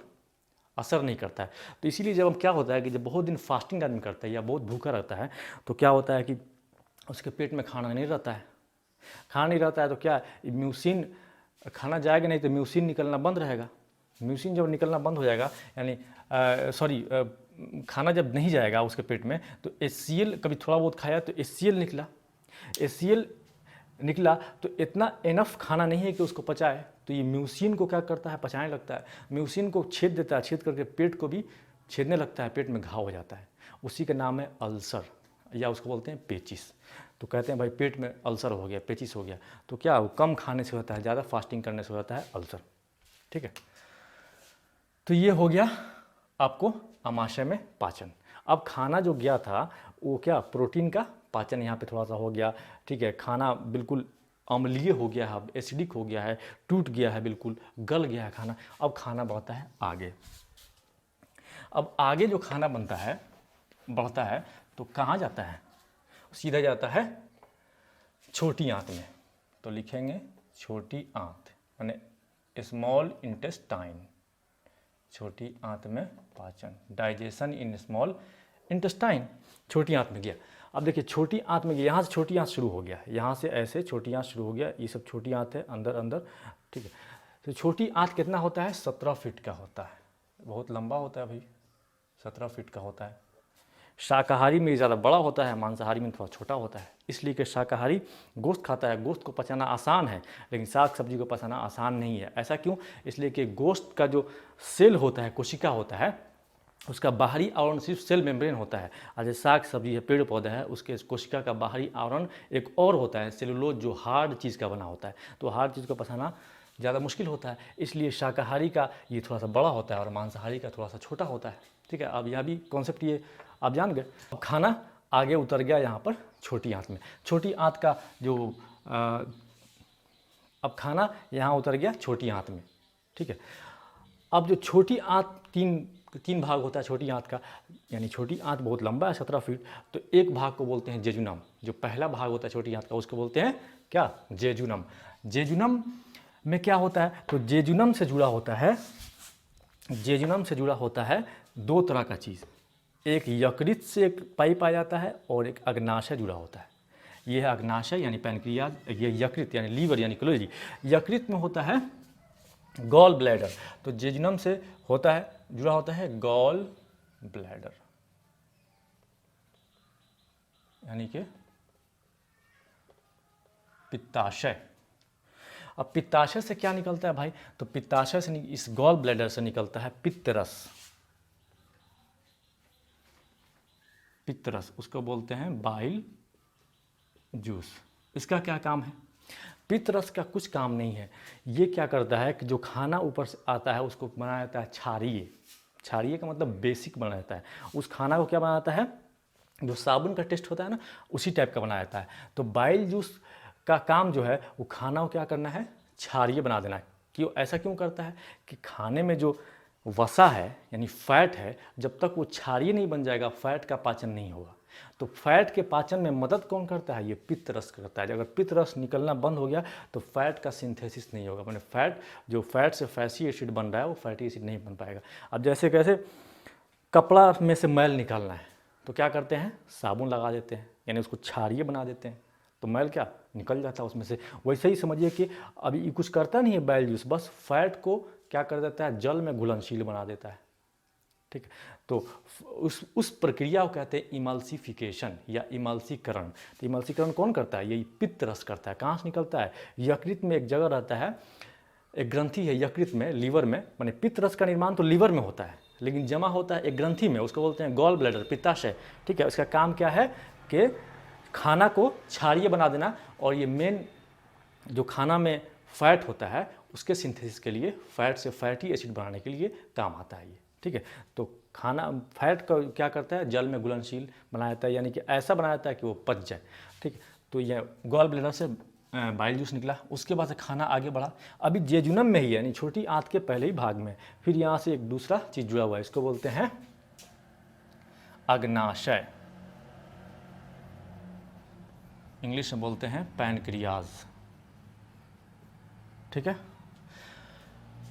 असर नहीं करता है। तो इसीलिए जब हम क्या होता है कि जब बहुत दिन फास्टिंग आदमी करता है या बहुत भूखा रहता है तो क्या होता है कि उसके पेट में खाना नहीं रहता है। खाना नहीं रहता है तो क्या म्यूसिन, खाना जाएगा नहीं तो म्यूसिन निकलना बंद रहेगा। म्यूसिन जब निकलना बंद हो जाएगा, यानी खाना जब नहीं जाएगा उसके पेट में, तो HCl कभी थोड़ा बहुत खाया तो HCl निकला। HCl निकला तो इतना एनफ खाना नहीं है कि उसको पचाए, तो ये म्यूसिन को क्या करता है? पचाने लगता है। म्यूसिन को छेद देता है, छेद करके पेट को भी छेदने लगता है, पेट में घाव हो जाता है। उसी का नाम है अल्सर, या उसको बोलते हैं पेचिस। तो कहते हैं भाई पेट में अल्सर हो गया, पेचिस हो गया। तो क्या कम खाने से होता है, ज़्यादा फास्टिंग करने से होता है अल्सर, ठीक है। तो ये हो गया आपको अमाशय में पाचन। अब खाना जो गया था वो क्या? प्रोटीन का पाचन यहाँ पे थोड़ा सा हो गया, ठीक है। खाना बिल्कुल अम्लीय हो गया है, एसिडिक हो गया है, टूट गया है, बिल्कुल गल गया है खाना। अब खाना बढ़ता है आगे। अब आगे जो खाना बनता है, बढ़ता है, तो कहाँ जाता है? सीधा जाता है छोटी आंत में। तो लिखेंगे छोटी आंत, माने स्मॉल इंटेस्टाइन, छोटी आंत में पाचन, डाइजेशन इन स्मॉल इंटेस्टाइन, छोटी आंत में गया। अब देखिए छोटी आंत में यहाँ से छोटी आंत शुरू हो गया, यहाँ से ऐसे छोटी आंत शुरू हो गया, ये सब छोटी आंत है अंदर अंदर, ठीक है। तो छोटी आंत कितना होता है, 17 फीट का होता है, बहुत लंबा होता है भाई, 17 फीट का होता है। शाकाहारी में ज़्यादा बड़ा होता है, मांसाहारी में थोड़ा छोटा होता है, इसलिए कि शाकाहारी गोश्त खाता है, गोश्त को पचाना आसान है, लेकिन साग सब्जी को पचाना आसान नहीं है। ऐसा क्यों, इसलिए कि गोश्त का जो सेल होता है, कोशिका होता है, उसका बाहरी आवरण सिर्फ सेल मेम्ब्रेन होता है, और जो साग सब्जी है, पेड़ पौधा है, उसके कोशिका का बाहरी आवरण एक और होता है, सेलुलोज, जो हार्ड चीज़ का बना होता है। तो हार्ड चीज़ को पचाना ज़्यादा मुश्किल होता है, इसलिए शाकाहारी का ये थोड़ा सा बड़ा होता है और मांसाहारी का थोड़ा सा छोटा होता है, ठीक है। अब यह भी कॉन्सेप्ट ये आप जान गए। अब खाना आगे उतर गया यहाँ पर छोटी आंत में, छोटी आंत का जो अब खाना यहाँ उतर गया छोटी आंत में, ठीक है। अब जो छोटी आंत तीन भाग होता है छोटी आंत का, यानी छोटी आंत बहुत लंबा है 17 फीट, तो एक भाग को बोलते हैं जेजुनम, जो पहला भाग होता है छोटी आंत का उसको बोलते हैं क्या, जेजुनम। जेजुनम में क्या होता है, तो जेजुनम से जुड़ा होता है, जेजुनम से जुड़ा होता है दो तरह का चीज़, एक यकृत से एक पाइप आ जाता है और एक अग्नाशय जुड़ा होता है। ये है अग्नाशय यानी पैनक्रियाज, ये यकृत यानी लीवर यानी कलोरी। यकृत में होता है गॉल ब्लैडर, तो जेजुनम से होता है, जुड़ा होता है गॉल ब्लैडर, यानी कि पित्ताशय। अब पित्ताशय से क्या निकलता है भाई, तो पित्ताशय से इस गॉल ब्लैडर से निकलता है पित्तरस, पित्तरस उसको बोलते हैं बाइल जूस। इसका क्या काम है, पित्तरस का कुछ काम नहीं है, ये क्या करता है कि जो खाना ऊपर से आता है उसको बनाया जाता है क्षारीय, क्षारीय का मतलब बेसिक बनाया जाता है, उस खाना को क्या बनाता है, जो साबुन का टेस्ट होता है ना, उसी टाइप का बनाया जाता है। तो बाइल जूस का काम जो है वो खाना को क्या करना है, क्षारीय बना देना है। क्यों, ऐसा क्यों करता है कि खाने में जो वसा है यानी फैट है, जब तक वो क्षारीय नहीं बन जाएगा फैट का पाचन नहीं होगा। तो फैट के पाचन में मदद कौन करता है, ये पित्त रस करता है। अगर पित्त रस निकलना बंद हो गया तो फैट का सिंथेसिस नहीं होगा, मैंने फैट जो फैट से फैटी एसिड बन रहा है वो फैटी एसिड नहीं बन पाएगा। अब जैसे कैसे कपड़ा में से मैल निकालना है तो क्या करते हैं, साबुन लगा देते हैं, यानी उसको क्षारीय बना देते हैं, तो मैल क्या निकल जाता है उसमें से। वैसे ही समझिए कि अभी ये कुछ करता नहीं है बाइल जूस, बस फैट को क्या कर देता है, जल में घुलनशील बना देता है, ठीक है। तो उस प्रक्रिया को कहते हैं इमल्सिफिकेशन या इमल्सीकरण। तो इमल्सीकरण कौन करता है, ये पित्त रस करता है। कहाँ से निकलता है, यकृत में एक जगह रहता है, एक ग्रंथि है यकृत में, लीवर में, माने पित्त रस का निर्माण तो लीवर में होता है, लेकिन जमा होता है एक ग्रंथि में, उसको बोलते हैं गॉल ब्लैडर, पित्ताशय, ठीक है। उसका काम क्या है कि खाना को क्षारीय बना देना, और ये मेन जो खाना में फैट होता है उसके सिंथेसिस के लिए, फैट से फैटी एसिड बनाने के लिए काम आता है ये, ठीक है। तो खाना फैट का क्या करता है, जल में घुलनशील बनाया जाता है, यानी कि ऐसा बनाया जाता है कि वो पच जाए, ठीक है। तो ये गॉल ब्लैडर से बाइल जूस निकला, उसके बाद से खाना आगे बढ़ा, अभी जेजुनम में ही यानी छोटी आंत के पहले ही भाग में, फिर यहाँ से एक दूसरा चीज़ जुड़ा हुआ है, इसको बोलते हैं अग्नाशय, इंग्लिश में बोलते हैं पैनक्रियाज, ठीक है।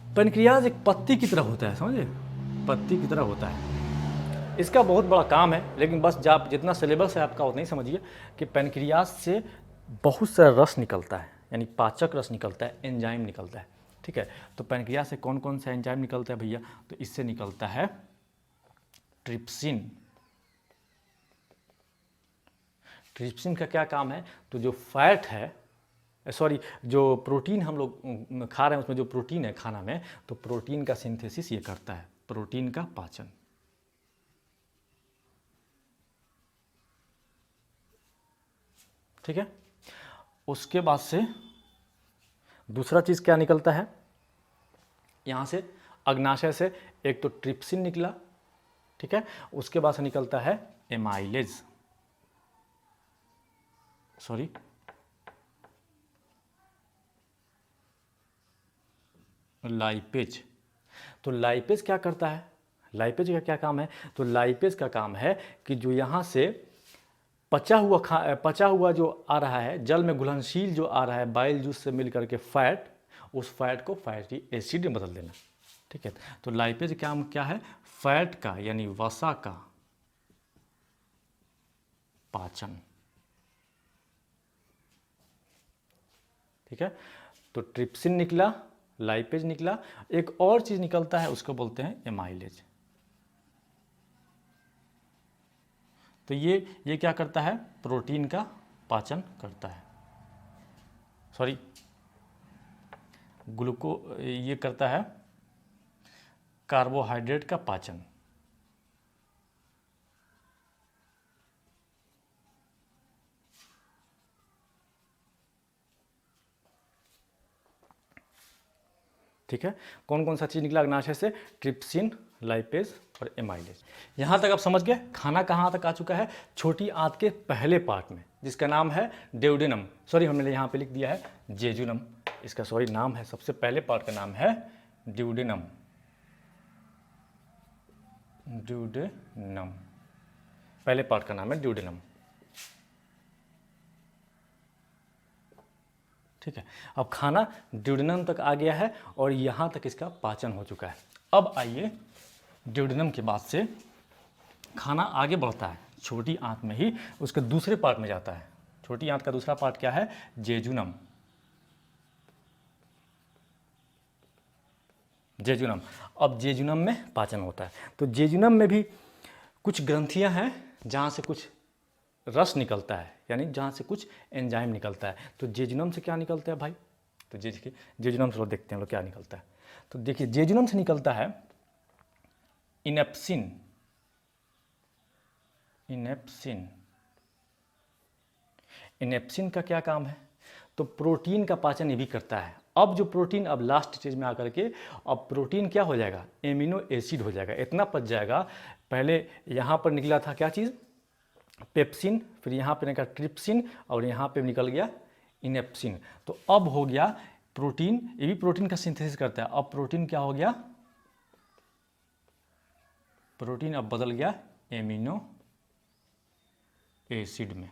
पैनक्रियाज एक पत्ती की तरह होता है, समझे, पत्ती की तरह होता है। इसका बहुत बड़ा काम है, लेकिन बस आप जितना सिलेबस है आपका उतना ही समझिए कि पैनक्रियाज से बहुत सारा रस निकलता है, यानी पाचक रस निकलता है, एंजाइम निकलता है, ठीक है। तो पैनक्रियाज से कौन कौन सा एंजाइम निकलता है भैया, तो इससे निकलता है ट्रिप्सिन। ट्रिप्सिन का क्या काम है, तो जो फैट है, सॉरी जो प्रोटीन हम लोग खा रहे हैं उसमें जो प्रोटीन है खाना में, तो प्रोटीन का सिंथेसिस ये करता है, प्रोटीन का पाचन, ठीक है। उसके बाद से दूसरा चीज़ क्या निकलता है, यहाँ से अग्नाशय से एक तो ट्रिप्सिन निकला, ठीक है। उसके बाद से निकलता है एमाइलेज, सॉरी लाइपेज। तो लाइपेज क्या करता है, लाइपेज का क्या काम है, तो लाइपेज का काम है कि जो यहाँ से पचा हुआ जो आ रहा है, जल में घुलनशील जो आ रहा है बाइल जूस से मिल करके फैट, उस फैट को फैटी एसिड में बदल देना, ठीक है। तो लाइपेज काम क्या है, फैट का यानी वसा का पाचन। ठीक है, तो ट्रिप्सिन निकला, लाइपेज निकला, एक और चीज निकलता है उसको बोलते हैं एमाइलेज। तो ये क्या करता है, प्रोटीन का पाचन करता है, सॉरी ये करता है कार्बोहाइड्रेट का पाचन। ठीक है, कौन कौन सा चीज़ निकला अग्नाशय से, ट्रिप्सिन, लाइपेज और एमाइलेज। यहाँ तक आप समझ गए। खाना कहाँ तक आ चुका है, छोटी आंत के पहले पार्ट में, जिसका नाम है ड्यूडेनम, सॉरी हमने यहाँ पे लिख दिया है जेजुनम, इसका सॉरी नाम है, सबसे पहले पार्ट का नाम है ड्यूडेनम। ड्यूडेनम पहले पार्ट का नाम है ड्यूडेनम। ठीक है, अब खाना ड्यूडेनम तक आ गया है और यहाँ तक इसका पाचन हो चुका है। अब आइए, ड्यूडेनम के बाद से खाना आगे बढ़ता है छोटी आंत में ही, उसके दूसरे पार्ट में जाता है। छोटी आंत का दूसरा पार्ट क्या है, जेजुनम। जेजुनम, अब जेजुनम में पाचन होता है। तो जेजुनम में भी कुछ ग्रंथियां हैं जहाँ से कुछ रस निकलता है, यानी जहाँ से कुछ एंजाइम निकलता है। तो जेजुनम से क्या निकलता है भाई, तो जेजुनम से देखते हैं लोग क्या निकलता है। तो देखिए, जेजुनम से निकलता है इनेप्सिन। इनेप्सिन का क्या काम है, तो प्रोटीन का पाचन ये भी करता है। अब जो प्रोटीन, अब लास्ट स्टेज में आकर के अब प्रोटीन क्या हो जाएगा, एमिनो एसिड हो जाएगा, इतना पच जाएगा। पहले यहाँ पर निकला था क्या चीज़, पेप्सिन, फिर यहाँ पे निकला ट्रिप्सिन और यहाँ पे निकल गया इनेप्सिन। तो अब हो गया प्रोटीन, ये भी प्रोटीन का सिंथेसिस करता है। अब प्रोटीन क्या हो गया, प्रोटीन अब बदल गया एमिनो एसिड में।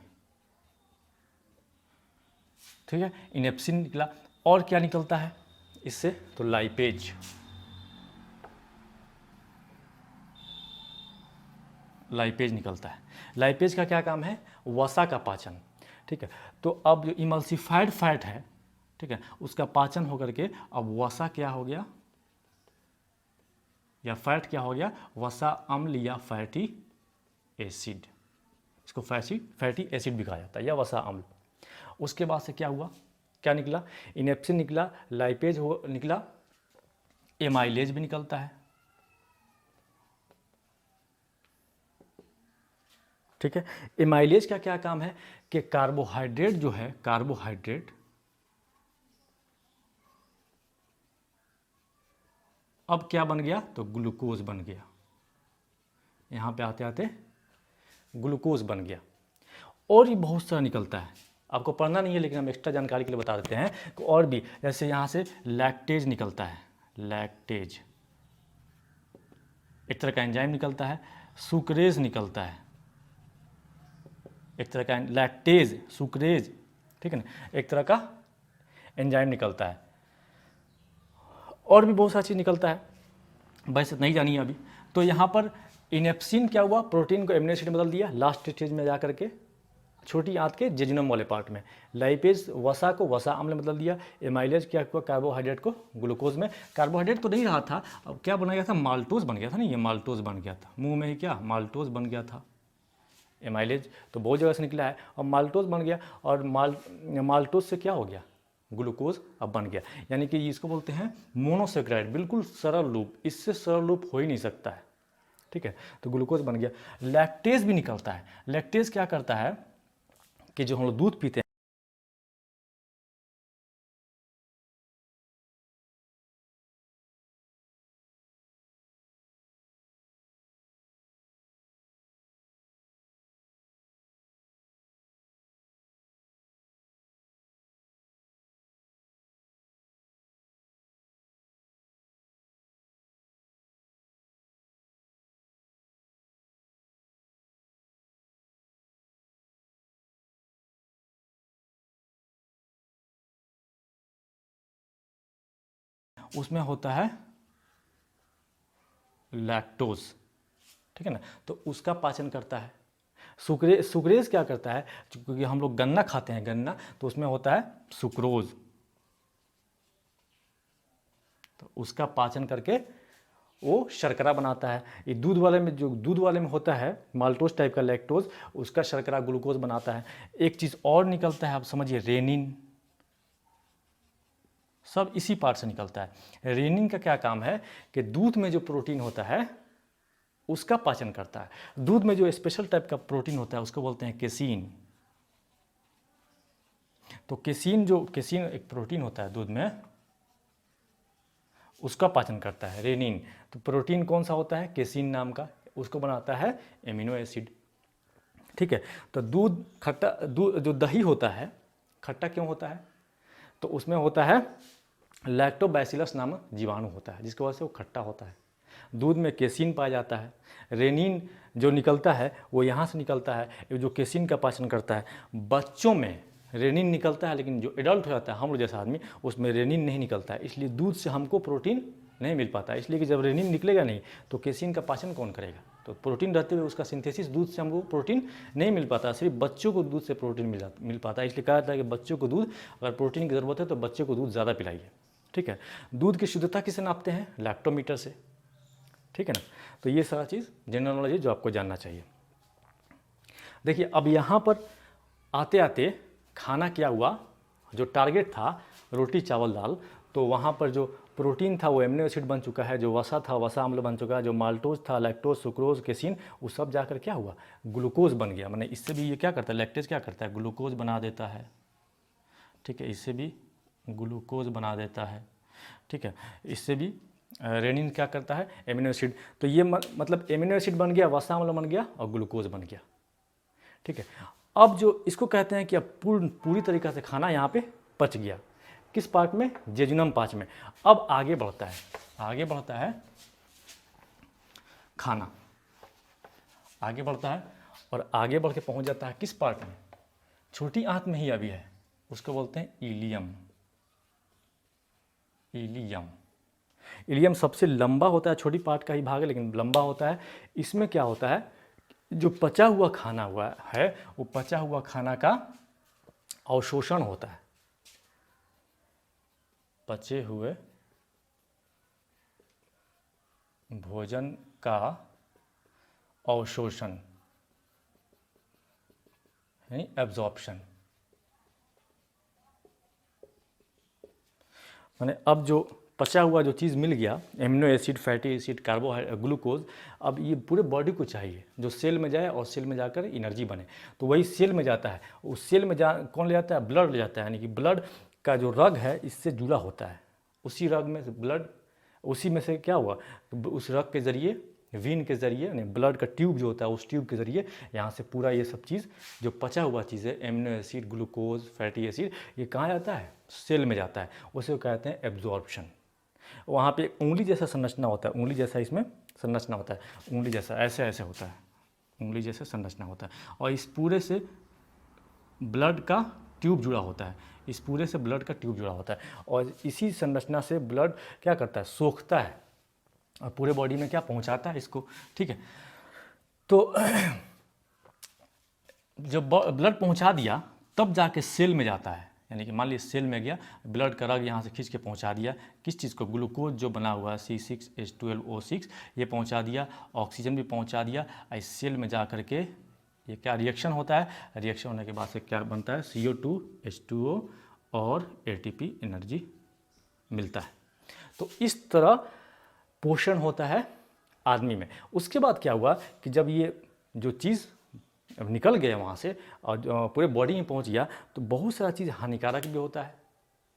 ठीक है, इनेप्सिन निकला। और क्या निकलता है इससे, तो लाइपेज। लाइपेज निकलता है। लाइपेज का क्या काम है, वसा का पाचन। ठीक है, तो अब जो इमल्सिफाइड फैट है, ठीक है, उसका पाचन होकर के अब वसा क्या हो गया, या फैट क्या हो गया, वसा अम्ल या फैटी एसिड। इसको फैटी एसिड भी कहा जाता है, या वसा अम्ल। उसके बाद से क्या हुआ, क्या निकला, इनेप्सिन निकला, लाइपेज निकला, एमाइलेज भी निकलता है। ठीक है, एमाइलेज का क्या काम है कि कार्बोहाइड्रेट जो है, कार्बोहाइड्रेट अब क्या बन गया, तो ग्लूकोज बन गया। यहाँ पे आते आते ग्लूकोज बन गया। और ये बहुत सारा निकलता है, आपको पढ़ना नहीं है लेकिन हम एक्स्ट्रा जानकारी के लिए बता देते हैं कि और भी, जैसे यहाँ से लैक्टेज निकलता है, लैक्टेज एक तरह का एंजाइम निकलता है, सुक्रेज निकलता है एक तरह का, लैक्टेज, सुक्रेज, ठीक है ना, एक तरह का एंजाइम निकलता है। और भी बहुत सारी चीज़ निकलता है, वैसे नहीं जानी है अभी। तो यहाँ पर इनेप्सिन क्या हुआ, प्रोटीन को एमिनो एसिड में बदल दिया लास्ट स्टेज में जाकर के, छोटी आंत के जेजुनम वाले पार्ट में। लाइपेज वसा को वसा अम्ल में बदल दिया। एमाइलेज क्या हुआ, कार्बोहाइड्रेट को ग्लूकोज में। कार्बोहाइड्रेट तो नहीं रहा था, अब क्या बना गया था, माल्टोज बन गया था ना, ये माल्टोज बन गया था, मुंह में ही क्या माल्टोज बन गया था। एमाइलेज तो बहुत जगह से निकला है और माल्टोज बन गया, और माल्टोज से क्या हो गया, ग्लूकोज अब बन गया। यानी कि इसको बोलते हैं मोनोसेक्राइड, बिल्कुल सरल रूप, इससे सरल रूप हो ही नहीं सकता है। ठीक है, तो ग्लूकोज बन गया। लैक्टेज भी निकलता है। लैक्टेज क्या करता है कि जो हम लोग दूध पीते हैं, उसमें होता है लैक्टोज। ठीक है ना, तो उसका पाचन करता है। सुक्रेज क्या करता है, क्योंकि हम लोग गन्ना खाते हैं, गन्ना तो उसमें होता है सुक्रोज, तो उसका पाचन करके वो शर्करा बनाता है। ये दूध वाले में, जो दूध वाले में होता है माल्टोज टाइप का लैक्टोज, उसका शर्करा ग्लूकोज बनाता है। एक चीज़ और निकलता है, आप समझिए, रेनिन, सब इसी पार्ट से निकलता है। रेनिन का क्या काम है कि दूध में जो प्रोटीन होता है उसका पाचन करता है। दूध में जो स्पेशल टाइप का प्रोटीन होता है उसको बोलते हैं केसीन। तो केसीन एक प्रोटीन होता है दूध में, उसका पाचन करता है रेनिन। तो प्रोटीन कौन सा होता है, केसीन नाम का, उसको बनाता है एमिनो एसिड। ठीक है, तो दूध खट्टा, जो दही होता है खट्टा क्यों होता है, तो उसमें होता है लैक्टोबैसिलस नामक जीवाणु होता है, जिसकी वजह से वो खट्टा होता है। दूध में केसीन पाया जाता है। रेनिन जो निकलता है वो यहाँ से निकलता है, जो केसीन का पाचन करता है। बच्चों में रेनिन निकलता है, लेकिन जो एडल्ट हो जाता है हम लोग जैसा आदमी, उसमें रेनिन नहीं निकलता है, इसलिए दूध से हमको प्रोटीन नहीं मिल पाता है। इसलिए कि जब रेनिन निकलेगा नहीं तो केसीन का पाचन कौन करेगा, तो प्रोटीन रहते हुए उसका सिंथेसिस दूध से हमको प्रोटीन नहीं मिल पाता। सिर्फ बच्चों को दूध से प्रोटीन मिल पाता है। इसलिए कहा जाता है कि बच्चों को दूध, अगर प्रोटीन की ज़रूरत है तो बच्चे को दूध ज़्यादा पिलाइए। ठीक है, दूध की शुद्धता किसे नापते हैं, लैक्टोमीटर से। ठीक है ना, तो ये सारा चीज़ जनरल नॉलेज है जो आपको जानना चाहिए। देखिए अब यहाँ पर आते आते खाना क्या हुआ, जो टारगेट था रोटी चावल दाल, तो वहाँ पर जो प्रोटीन था वो एमिनो एसिड बन चुका है, जो वसा था वसा अम्ल बन चुका है, जो माल्टोज था लैक्टोज सुक्रोज केसीन, वो सब जाकर क्या हुआ, ग्लूकोज बन गया। माने इससे भी ये क्या करता है, लैक्टेज क्या करता है, ग्लूकोज बना देता है। ठीक है, इससे भी ग्लूकोज बना देता है। ठीक है, इससे भी रेनिन क्या करता है, एमिनो एसिड। तो ये मतलब एमिनो एसिड बन गया, वसा अम्ल बन गया और ग्लूकोज बन गया। ठीक है, अब जो इसको कहते हैं कि अब पूरी तरीक़े से खाना यहाँ पे पच गया। किस पार्ट में, जेजुनम पार्ट में। अब आगे बढ़ता है खाना, आगे बढ़ता है और आगे बढ़ के पहुँच जाता है किस पार्ट में, छोटी आंत में ही अभी है, उसको बोलते हैं इलियम। इलियम सबसे लंबा होता है, छोटी पार्ट का ही भाग है लेकिन लंबा होता है। इसमें क्या होता है, जो पचा हुआ खाना हुआ है वो पचा हुआ खाना का अवशोषण होता है। पचे हुए भोजन का अवशोषण यानी एब्जॉर्प्शन। माने अब जो पचा हुआ जो चीज़ मिल गया, amino acid, fatty acid, carbohydrate, glucose, अब ये पूरे बॉडी को चाहिए जो सेल में जाए और सेल में जाकर एनर्जी बने। तो वही सेल में जाता है, उस सेल में कौन ले जाता है, ब्लड ले जाता है। यानी कि ब्लड का जो रग है इससे जुड़ा होता है, उसी रग में से ब्लड, उसी में से क्या हुआ, उस रग के ज़रिए, वीन के ज़रिए, यानी ब्लड का ट्यूब जो होता है उस ट्यूब के ज़रिए यहाँ से पूरा ये सब चीज़ जो पचा हुआ चीज़ है, amino acid, glucose, fatty acid, ये कहाँ जाता है, सेल में जाता है। उसे कहते हैं एब्जॉर्प्शन। वहाँ पे उंगली जैसा संरचना होता है, उंगली जैसा इसमें संरचना होता है, उंगली जैसा ऐसे ऐसे होता है, उंगली जैसे संरचना होता है। और इस पूरे से ब्लड का ट्यूब जुड़ा होता है, इस पूरे से ब्लड का ट्यूब जुड़ा होता है। और इसी संरचना से ब्लड क्या करता है, सोखता है और पूरे बॉडी में क्या पहुंचाता है इसको। ठीक है, तो जब ब्लड पहुंचा दिया तब जाके सेल में जाता है। यानी कि मान लीजिए सेल में गया, ब्लड का रग यहाँ से खींच के पहुंचा दिया किस चीज़ को, ग्लूकोज जो बना हुआ है C6H12O6, ये पहुंचा दिया, ऑक्सीजन भी पहुंचा दिया। इस सेल में जा कर के ये क्या रिएक्शन होता है, रिएक्शन होने के बाद से क्या बनता है, CO2 H2O और ATP एनर्जी मिलता है। तो इस तरह पोषण होता है आदमी में। उसके बाद क्या हुआ कि जब ये जो चीज़ अब निकल गया वहाँ से और पूरे बॉडी में पहुँच गया, तो बहुत सारा चीज़ हानिकारक भी होता है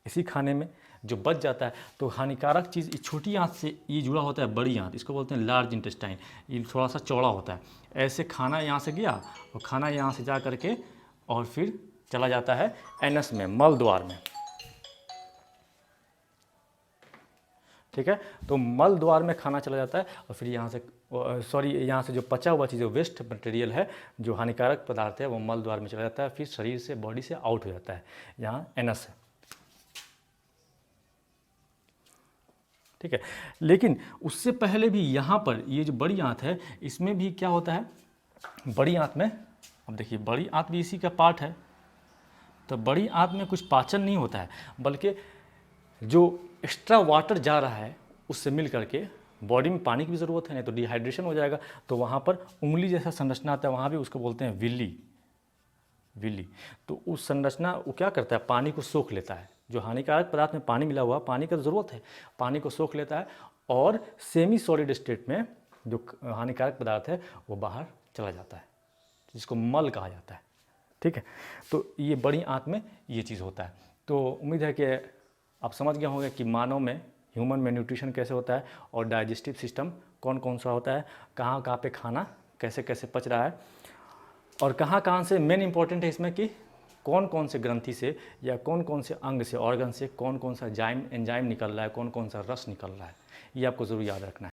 इसी खाने में जो बच जाता है। तो हानिकारक चीज़ इस छोटी आंत से ये जुड़ा होता है बड़ी आंत, इसको बोलते हैं लार्ज इंटेस्टाइन। ये थोड़ा सा चौड़ा होता है। ऐसे खाना यहाँ से गया और खाना यहाँ से जा करके और फिर चला जाता है एनस में, मल द्वार में। ठीक है, तो मल द्वार में खाना चला जाता है और फिर यहाँ से यहाँ से जो पचा हुआ चीज़, वेस्ट मटेरियल है, जो हानिकारक पदार्थ है, वो मल द्वार में चला जाता है, फिर शरीर से, बॉडी से आउट हो जाता है, यहाँ एनस है। ठीक है, लेकिन उससे पहले भी यहाँ पर ये जो बड़ी आंत है, इसमें भी क्या होता है, बड़ी आंत में अब देखिए बड़ी आंत भी इसी का पार्ट है। तो बड़ी आंत में कुछ पाचन नहीं होता है, बल्कि जो एक्स्ट्रा वाटर जा रहा है उससे मिल करके बॉडी में पानी की भी ज़रूरत है, नहीं तो डिहाइड्रेशन हो जाएगा। तो वहाँ पर उंगली जैसा संरचना आता है, वहाँ भी उसको बोलते हैं विल्ली। विल्ली तो उस संरचना वो क्या करता है, पानी को सोख लेता है। जो हानिकारक पदार्थ में पानी मिला हुआ, पानी का ज़रूरत है, पानी को सोख लेता है और सेमी सॉलिड स्टेट में जो हानिकारक पदार्थ है वो बाहर चला जाता है, जिसको मल कहा जाता है। ठीक है, तो ये बड़ी आंत में ये चीज़ होता है। तो उम्मीद है कि आप समझ गए होंगे कि मानव में, ह्यूमन में न्यूट्रिशन कैसे होता है और डाइजेस्टिव सिस्टम कौन कौन सा होता है, कहाँ कहाँ पे खाना कैसे कैसे पच रहा है, और कहाँ कहाँ से मेन इंपॉर्टेंट है इसमें कि कौन कौन से ग्रंथि से या कौन कौन से अंग से, ऑर्गन से कौन कौन सा एंजाइम निकल रहा है, कौन कौन सा रस निकल रहा है, ये आपको ज़रूर याद रखना है।